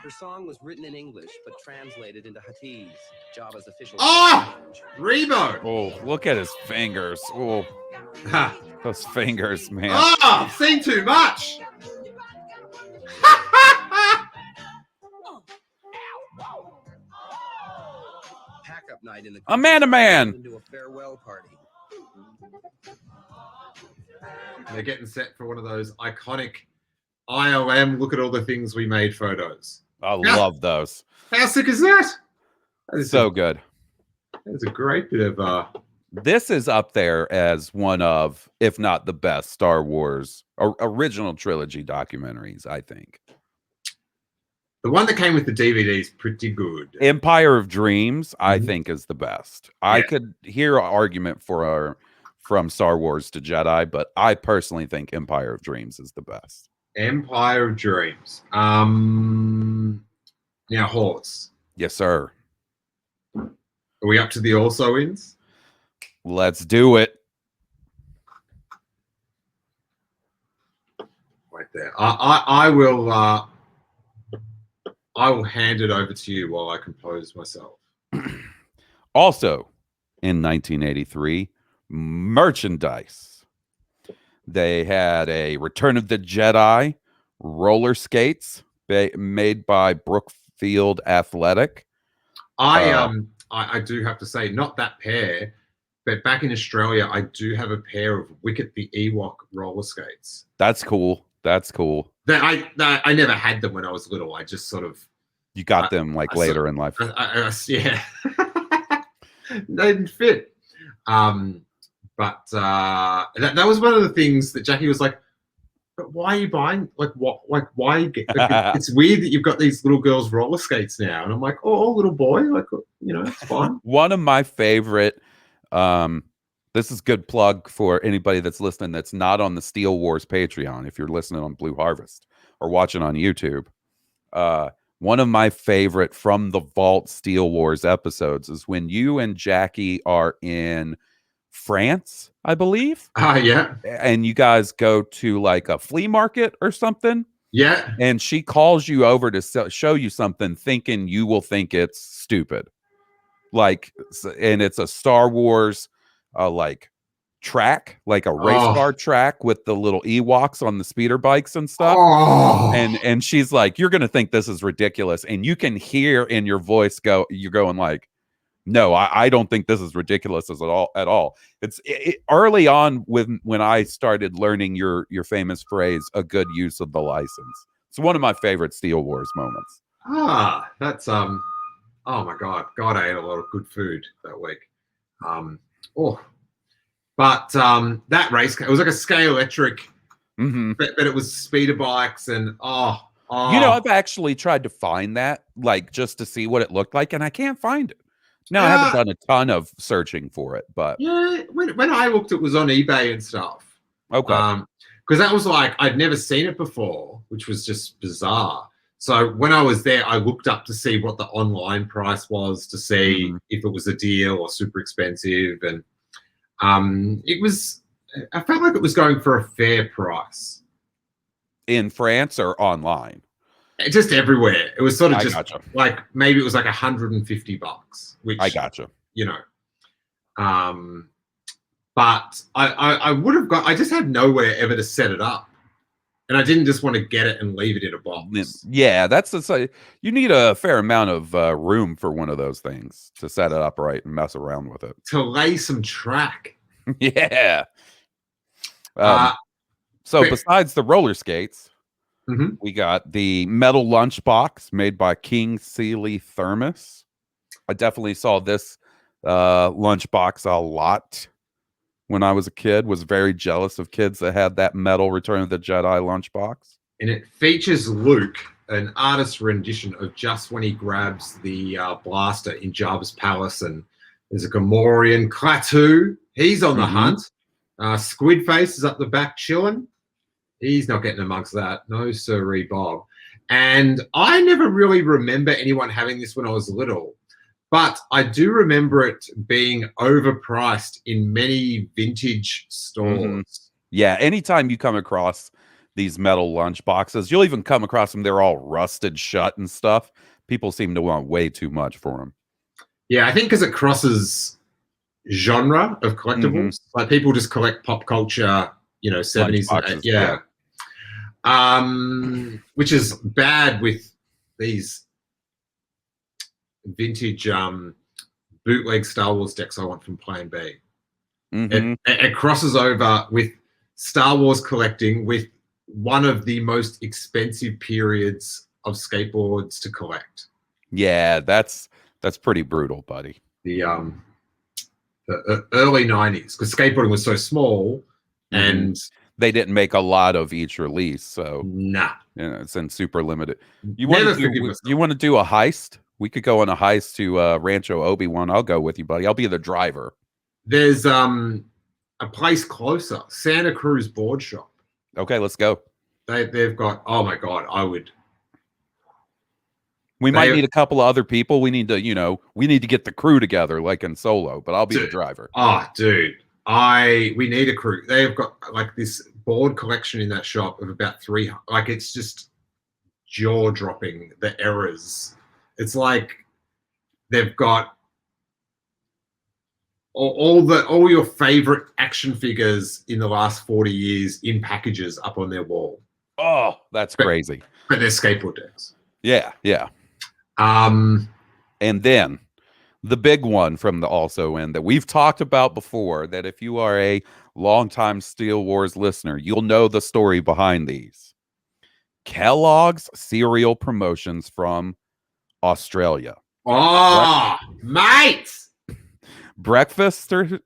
Her song was written in English, but translated into Hatiz, Java's official. Oh, Rebo. Oh, look at his fingers. Oh, those fingers, man. Oh, I've seen too much. Pack-up night in the A man. into a farewell party. They're getting set for one of those iconic ILM. Look at all the things we made photos. I love those. How sick is that? That is So good. That's a great bit of. This is up there as one of, if not the best, Star Wars original trilogy documentaries, I think. The one that came with the DVD is pretty good. Empire of Dreams, I think, is the best. I could hear an argument from Star Wars to Jedi, but I personally think Empire of Dreams is the best. Empire of Dreams. Now, Horse. Yes, sir. Are we up to the also-ins? Let's do it. Right there. I will hand it over to you while I compose myself. Also, in 1983, merchandise. They had a Return of the Jedi roller skates made by Brookfield Athletic. I do have to say, not that pair, but back in Australia, I do have a pair of Wicket the Ewok roller skates. That's cool. That's cool. I never had them when I was little. I just sort of... You got them like later in life. Yeah. They didn't fit. But that was one of the things that Jackie was like, but why are you buying? Like, what? Like, why? It's weird that you've got these little girls' roller skates now. And I'm like, oh, little boy. Like, it's fine. One of my favorite... this is good plug for anybody that's listening that's not on the Steele Wars Patreon. If you're listening on Blue Harvest or watching on YouTube, one of my favorite from the Vault Steele Wars episodes is when you and Jackie are in France, I believe. Yeah. And you guys go to like a flea market or something. Yeah. And she calls you over to show you something, thinking you will think it's stupid. Like, and it's a Star Wars like track, like a race car track with the little Ewoks on the speeder bikes and stuff. And she's like, you're gonna think this is ridiculous, and you can hear in your voice you're going like, no, I don't think this is ridiculous at all. It's early on when I started learning your famous phrase, a good use of the license. It's one of my favorite Steele Wars moments. That's oh my God, I ate a lot of good food that week. But that race, it was like a Scale Electric, but it was speeder bikes and I've actually tried to find that, like, just to see what it looked like, and I can't find it. Now, I haven't done a ton of searching for it, but yeah, when I looked, it was on eBay and stuff. Okay. Because that was like, I'd never seen it before, which was just bizarre. So when I was there, I looked up to see what the online price was, to see if it was a deal or super expensive. And I felt like it was going for a fair price. In France or online? Just everywhere. It was sort of gotcha. Like, maybe it was like $150, which I gotcha. But I would have I just had nowhere ever to set it up. And I didn't just want to get it and leave it in a box. Yeah, you need a fair amount of room for one of those things to set it up right and mess around with it. To lay some track. Yeah. So besides the roller skates, Mhm. We got the metal lunchbox made by King Sealy Thermos. I definitely saw this lunchbox a lot when I was a kid. Was very jealous of kids that had that metal Return of the Jedi lunchbox. And it features Luke, an artist's rendition of just when he grabs the blaster in Jabba's palace, and there's a Gamorrean Klaatu. He's on the hunt. Squidface is up the back chilling. He's not getting amongst that. No, sirree, Bob. And I never really remember anyone having this when I was little, but I do remember it being overpriced in many vintage stores. Yeah, anytime you come across these metal lunch boxes, you'll even come across them. They're all rusted shut and stuff. People seem to want way too much for them. Yeah, I think because it crosses genre of collectibles. Like people just collect pop culture, 70s and Lunchboxes, which is bad with these vintage bootleg Star Wars decks I want from Plan B. It crosses over with Star Wars collecting with one of the most expensive periods of skateboards to collect. Yeah, that's pretty brutal, buddy. The early 90s, because skateboarding was so small and they didn't make a lot of each release, so it's in super limited. You want to do a heist? We could go on a heist to Rancho Obi-Wan. I'll go with you, buddy. I'll be the driver. There's a place closer, Santa Cruz Board Shop. Okay, let's go. They've got, oh my god, I would. We might need a couple of other people. We need to, we need to get the crew together, like in Solo. But I'll be the driver. Oh, dude, we need a crew. They've got like this board collection in that shop of about 300. Like it's just jaw dropping. The errors. It's like they've got all your favorite action figures in the last 40 years in packages up on their wall. Oh, that's crazy. But they're skateboard decks. Yeah, yeah. And then the big one from the also end that we've talked about before, that if you are a longtime Steel Wars listener, you'll know the story behind these. Kellogg's cereal promotions from Australia. Oh, mate! Breakfasters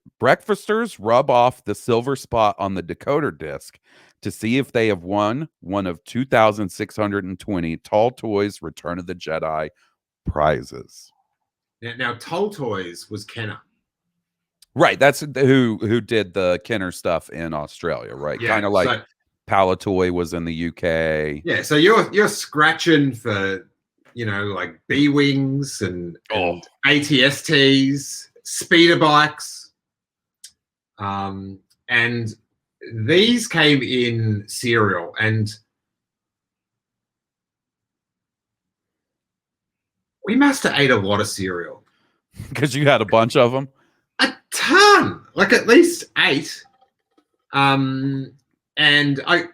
rub off the silver spot on the decoder disc to see if they have won one of 2,620 Tall Toys Return of the Jedi prizes. Now Tall Toys was Kenner. Right, that's who did the Kenner stuff in Australia, right? Yeah, kind of like Palatoy was in the UK. Yeah, so you're scratching for like B-Wings and ATSTs, speeder bikes, and these came in cereal, and we must have ate a lot of cereal because you had a bunch of them. A ton, like at least 8. And I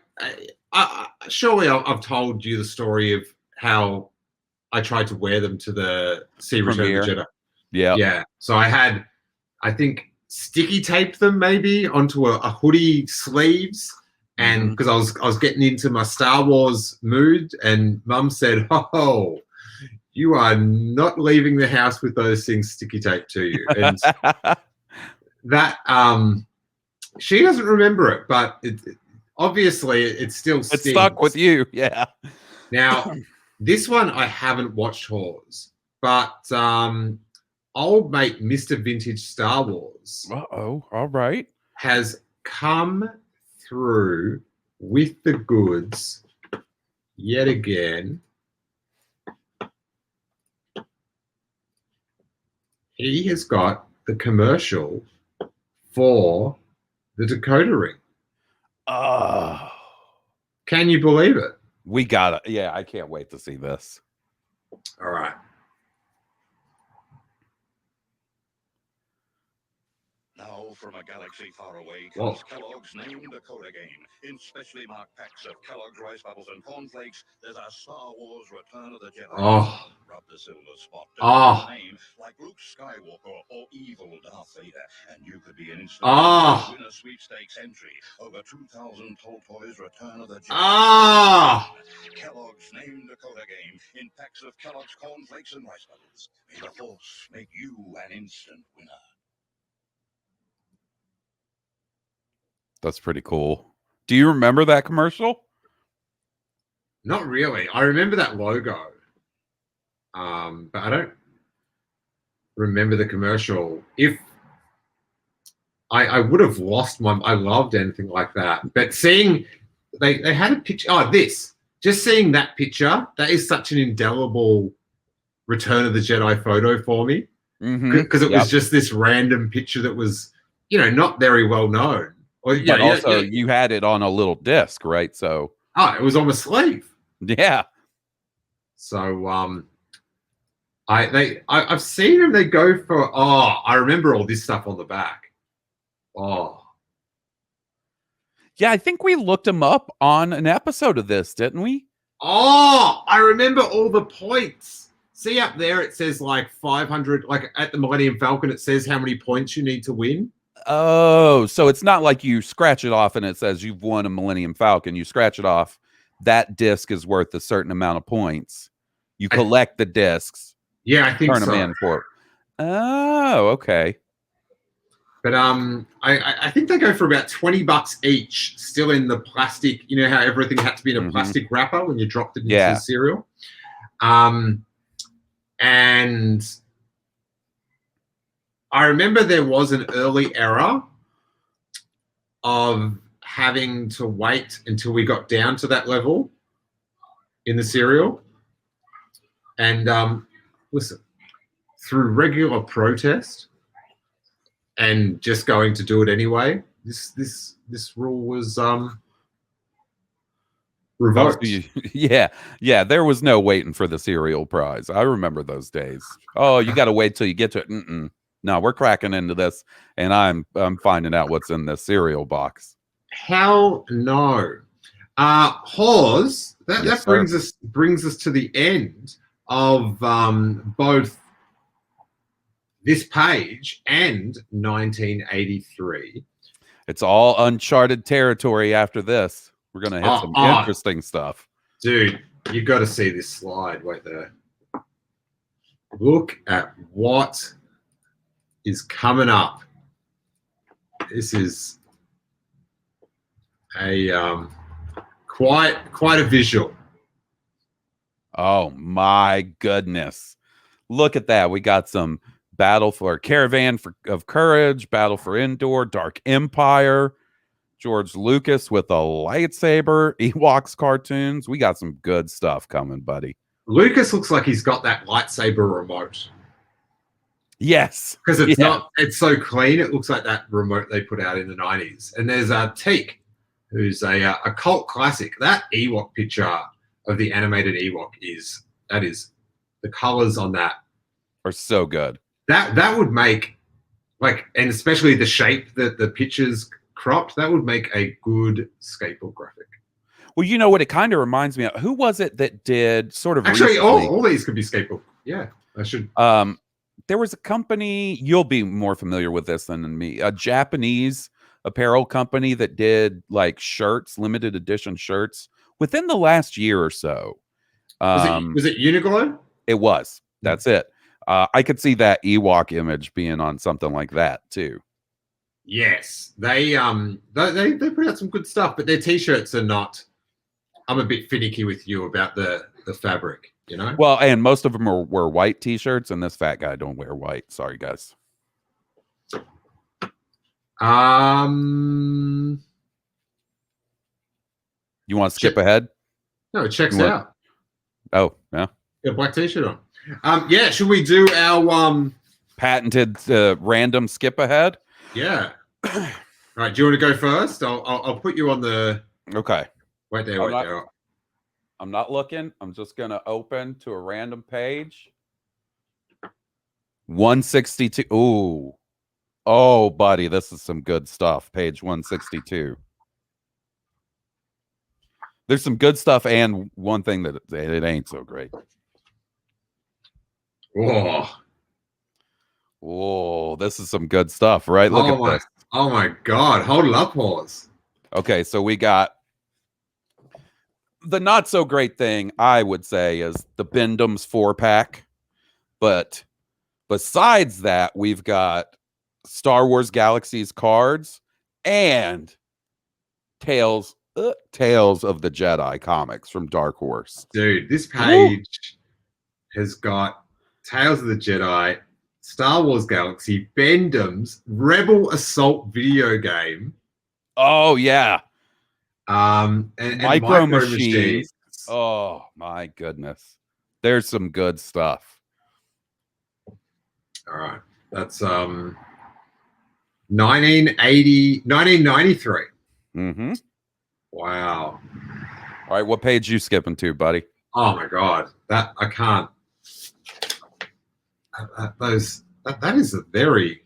surely I've told you the story of how I tried to wear them to the Return of the Jedi. Yeah. So I think sticky taped them maybe onto a hoodie sleeves, and because I was getting into my Star Wars mood, and Mum said, "Oh, you are not leaving the house with those things sticky taped to you." And that she doesn't remember it, but obviously it still stings. It stuck with you. Yeah. Now, this one I haven't watched Hawes, but old mate Mr. Vintage Star Wars. Uh-oh. All right. Has come through with the goods yet again. He has got the commercial for the decoder ring. Oh. Can you believe it? We got it. Yeah, I can't wait to see this. All right. Now, from a galaxy far away comes Kellogg's named decoder game. In specially marked packs of Kellogg's Rice Bubbles and Cornflakes, there's a Star Wars Return of the Jedi. Oh. up the silver spot. Oh. Name like Luke Skywalker or evil Darth Vader, and you could be an instant Oh. winner sweepstakes entry over 2,000 Toll Toys Return of the Jedi. Oh. Kellogg's Name Dakota game in packs of Kellogg's cornflakes and rice buttons. May the Force make you an instant winner. That's pretty cool. Do you remember that commercial? Not really. I remember that logo, but I don't remember the commercial. If I would have lost my, I loved anything like that. But seeing they had a picture. Oh, just seeing that picture, that is such an indelible Return of the Jedi photo for me, because it was just this random picture that was, not very well known. Or, but also you had it on a little disc, right? So it was on the sleeve. Yeah. So I've seen them. They go for I remember all this stuff on the back. Oh. Yeah, I think we looked them up on an episode of this, didn't we? Oh, I remember all the points. See up there, it says like 500, like at the Millennium Falcon, it says how many points you need to win. Oh, so it's not like you scratch it off and it says you've won a Millennium Falcon. You scratch it off. That disc is worth a certain amount of points. You collect the discs. Yeah, I think turn so. them in for it. Oh, okay. But I think they go for about $20 each, still in the plastic. You know how everything had to be in a plastic wrapper when you dropped it into the cereal. And I remember there was an early era of having to wait until we got down to that level in the cereal. And listen, through regular protest and just going to do it anyway, this rule was revoked. Yeah, there was no waiting for the cereal prize. I remember those days. Oh, you got to wait till you get to it. No, we're cracking into this, and I'm finding out what's in this cereal box. Hell no. Hawes, that brings us to the end of both this page and 1983. It's all uncharted territory after this. We're going to hit some interesting stuff. Dude, you got to see this slide. Wait there. Look at what is coming up. This is a quite a visual. Oh my goodness. Look at that. We got some Battle for Caravan of Courage, Battle for Endor, Dark Empire, George Lucas with a lightsaber, Ewoks cartoons. We got some good stuff coming, buddy. Lucas looks like he's got that lightsaber remote. Yes. Because it's so clean. It looks like that remote they put out in the 90s. And there's Teak, who's a cult classic. That Ewok picture of the animated Ewok is the colors on that are so good. That would make, like, and especially the shape that the pictures cropped, that would make a good skateboard graphic. Well, you know what it kind of reminds me of? Who was it that did sort of actually recently, all these could be skateboard. Yeah, I should. There was a company, you'll be more familiar with this than me, a Japanese apparel company that did like shirts, limited edition shirts within the last year or so. Was it Uniqlo? It was. That's it. I could see that Ewok image being on something like that too. Yes, they put out some good stuff, but their t-shirts are not. I'm a bit finicky with you about the fabric, you know. Well, and most of them were white t-shirts, and this fat guy don't wear white. Sorry, guys. You want to skip ahead? No, it checks out. Oh, yeah. Got a black t-shirt on. Yeah, should we do our patented random skip ahead? Yeah. All right, do you want to go first? I'll put you on the. Okay. Wait there. I'm not looking. I'm just gonna open to a random page. 162. Ooh. Oh, buddy, this is some good stuff. Page 162. There's some good stuff and one thing that it ain't so great. Whoa. Whoa, this is some good stuff, right? Look at this. Oh my God. Hold it up, pause. Okay, so we got the not so great thing, I would say, is the Bendham's 4-pack. But besides that, we've got Star Wars Galaxy's cards and Tales of the Jedi comics from Dark Horse. Dude, this page has got Tales of the Jedi, Star Wars Galaxy, Bendham's Rebel Assault video game. Oh yeah. And Micro Machines. Oh my goodness. There's some good stuff. All right. That's 1993. Mm-hmm. Wow. All right, what page you skipping to, buddy? Oh my God. That I can't. That is a very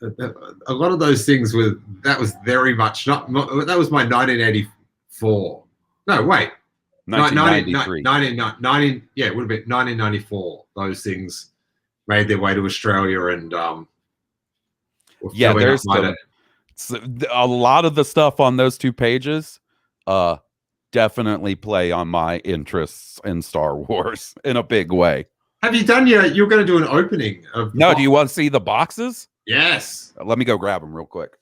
a lot of those things were that was very much not that was my 1984. No, wait. 1993. 19, yeah, it would have been 1994. Those things made their way to Australia and yeah, there's a lot of the stuff on those two pages definitely play on my interests in Star Wars in a big way. Have you done you're going to do an opening of No, do you want to see the boxes? Yes. Let me go grab them real quick.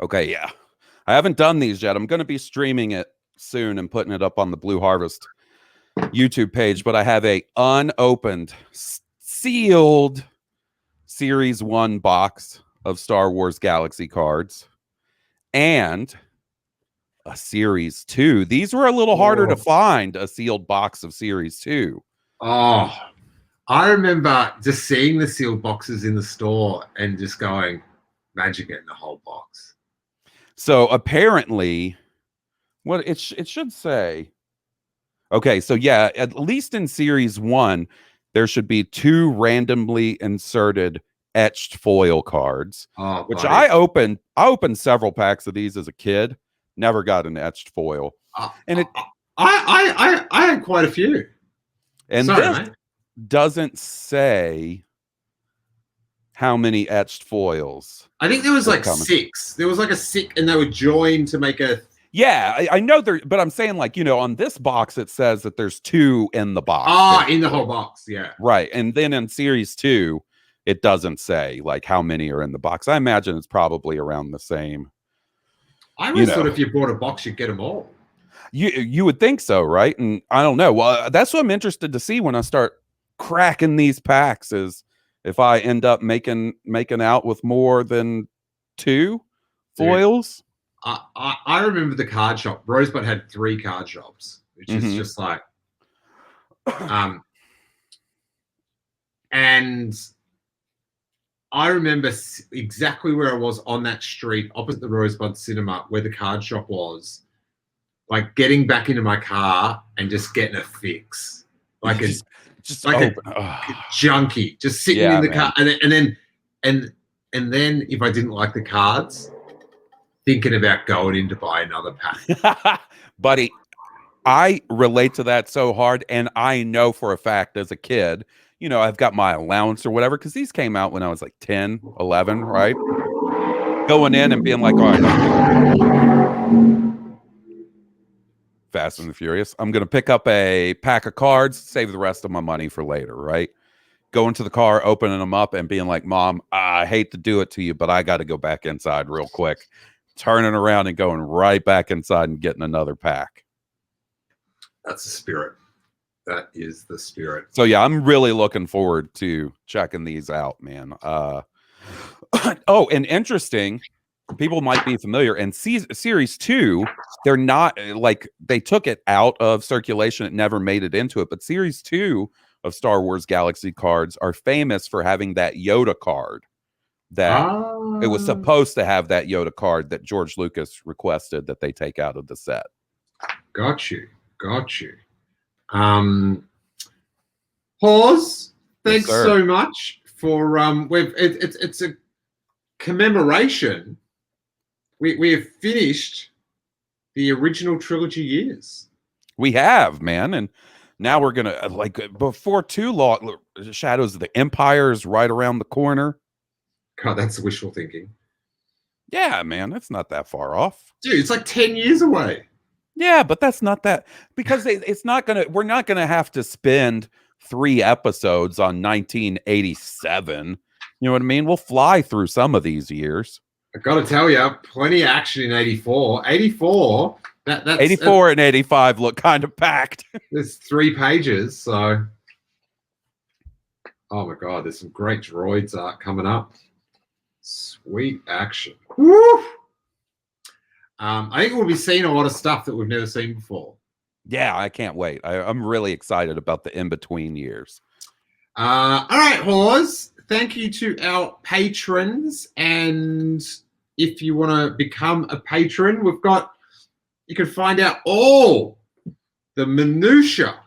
Okay, yeah. I haven't done these yet. I'm going to be streaming it soon and putting it up on the Blue Harvest YouTube page, but I have a unopened, sealed Series 1 box of Star Wars Galaxy cards and a Series 2. These were a little harder to find, a sealed box of Series 2. Oh, I remember just seeing the sealed boxes in the store and just going, imagine getting the whole box. So apparently, what it should say. Okay, so yeah, at least in Series 1, there should be 2 randomly inserted etched foil cards, which buddy. I opened several packs of these as a kid. Never got an etched foil, and it. I had quite a few. And Sorry, this mate. doesn't say how many etched foils. I think there was like coming. 6. There was like a 6, and they were joined to make a. Yeah, I know there, but I'm saying, like, on this box it says that there's 2 in the box. In the whole box, yeah. Right, and then in Series 2, it doesn't say like how many are in the box. I imagine it's probably around the same. I always thought if you bought a box, you'd get them all. You would think so, right? And I don't know. Well, that's what I'm interested to see when I start cracking these packs. Is if I end up making out with more than 2 foils. I remember the card shop. Rosebud had 3 card shops, which is just like, and I remember exactly where I was on that street opposite the Rosebud Cinema, where the card shop was. Like getting back into my car and just getting a fix, like a junkie, just sitting in the car, and then if I didn't like the cards, thinking about going in to buy another pack. Buddy, I relate to that so hard, and I know for a fact as a kid, I've got my allowance or whatever, because these came out when I was like 10, 11, right? Going in and being like, all right, Fast and the Furious, I'm going to pick up a pack of cards, save the rest of my money for later, right? Going to the car, opening them up, and being like, Mom, I hate to do it to you, but I got to go back inside real quick. Turning around and going right back inside and getting another pack. That's the spirit. That is the spirit. So yeah, I'm really looking forward to checking these out, man. And interesting, people might be familiar. And Series 2, they're not like they took it out of circulation. It never made it into it. But Series 2 of Star Wars Galaxy cards are famous for having that Yoda card. That it was supposed to have that Yoda card that George Lucas requested that they take out of the set. Got you. Pause. Thanks so much for it's a commemoration. We have finished the original trilogy years. We have, man, and now we're gonna before too long. Shadows of the Empire is right around the corner. God, that's wishful thinking. Yeah, man, that's not that far off. Dude, it's like 10 years away. Yeah, but that's not that because it's not gonna. We're not gonna have to spend 3 episodes on 1987. You know what I mean? We'll fly through some of these years. I got to tell you, plenty of action in 84. 84. That's 84 and 85 look kind of packed. There's 3 pages, so. Oh my God, there's some great droids coming up. Sweet action. Woo! I think we'll be seeing a lot of stuff that we've never seen before. Yeah, I can't wait. I'm really excited about the in-between years. All right, Hawes. Thank you to our patrons. And if you want to become a patron, you can find out all the minutiae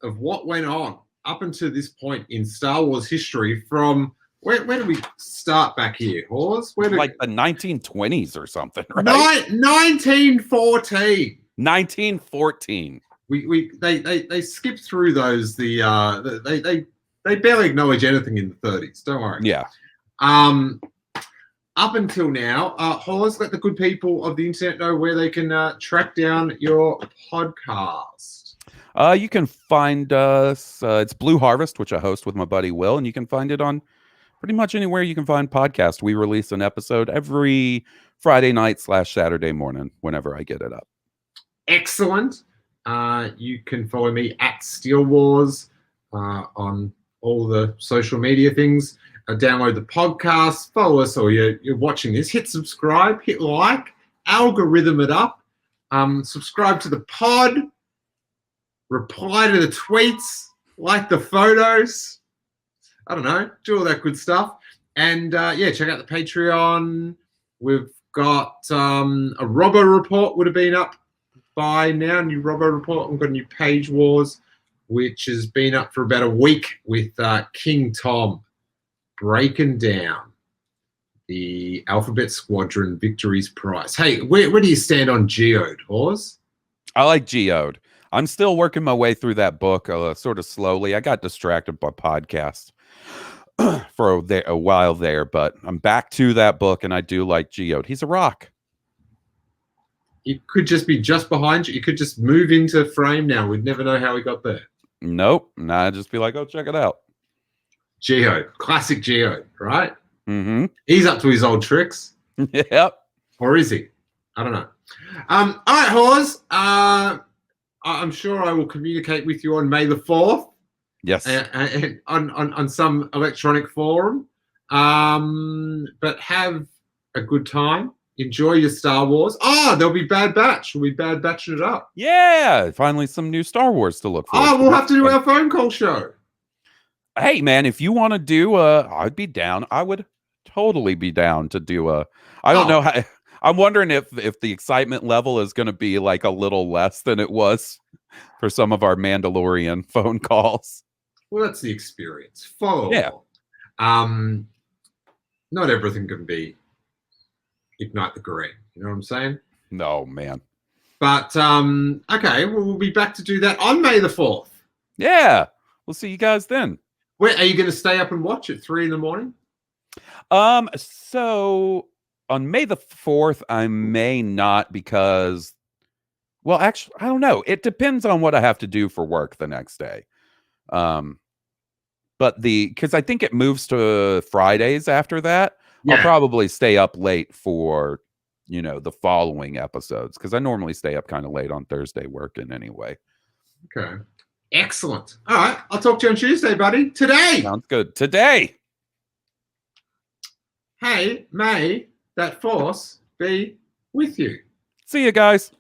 of what went on up until this point in Star Wars history from where do we start back here, Hawes? Like the 1920s or something, right? 1914. 1914. They skipped through those. They barely acknowledge anything in the 30s. Don't worry. Yeah. Up until now, Hawes, let the good people of the internet know where they can track down your podcast. You can find us. It's Blue Harvest, which I host with my buddy Will, and you can find it on pretty much anywhere you can find podcasts. We release an episode every Friday night / Saturday morning whenever I get it up. Excellent. You can follow me at Steele Wars on all the social media things. Download the podcast, follow us, or you're watching this. Hit subscribe, hit like, algorithm it up. Subscribe to the pod. Reply to the tweets, like the photos. I don't know, do all that good stuff. And check out the Patreon. We've got a Robo Report would have been up by now. New Robo Report. We've got a new Page Wars, which has been up for about a week with King Tom breaking down the Alphabet Squadron Victories Prize. Hey, where do you stand on Geode, Hawes? I like Geode. I'm still working my way through that book sort of slowly. I got distracted by podcasts for a while there, but I'm back to that book, and I do like Geode. He's a rock. He could just be just behind you. You could just move into frame now. We'd never know how he got there. Nope. Nah, just be like, oh, check it out. Geode. Classic Geode, right? Mm-hmm. He's up to his old tricks. Yep. Or is he? I don't know. All right, Hawes. I'm sure I will communicate with you on May the 4th. Yes. On some electronic forum. But have a good time. Enjoy your Star Wars. There'll be Bad Batch. We'll be Bad Batching it up. Yeah. Finally some new Star Wars to look forward to. We'll have to do our phone call show. Hey, man, if you want to do I'd be down. I would totally be down to do I don't know how. I'm wondering if the excitement level is going to be like a little less than it was for some of our Mandalorian phone calls. Well, that's the experience. Follow. Yeah. Not everything can be Ignite the Green. You know what I'm saying? No, man. But okay, we'll be back to do that on May the 4th. Yeah. We'll see you guys then. Where are you going to stay up and watch at 3 a.m? So on May the 4th, I may not because, well, actually, I don't know. It depends on what I have to do for work the next day. But because I think it moves to Fridays after that, yeah. I'll probably stay up late for, the following episodes because I normally stay up kind of late on Thursday working anyway. Okay. Excellent. All right. I'll talk to you on Tuesday, buddy. Today. Sounds good. Today. Hey, may that force be with you. See you guys.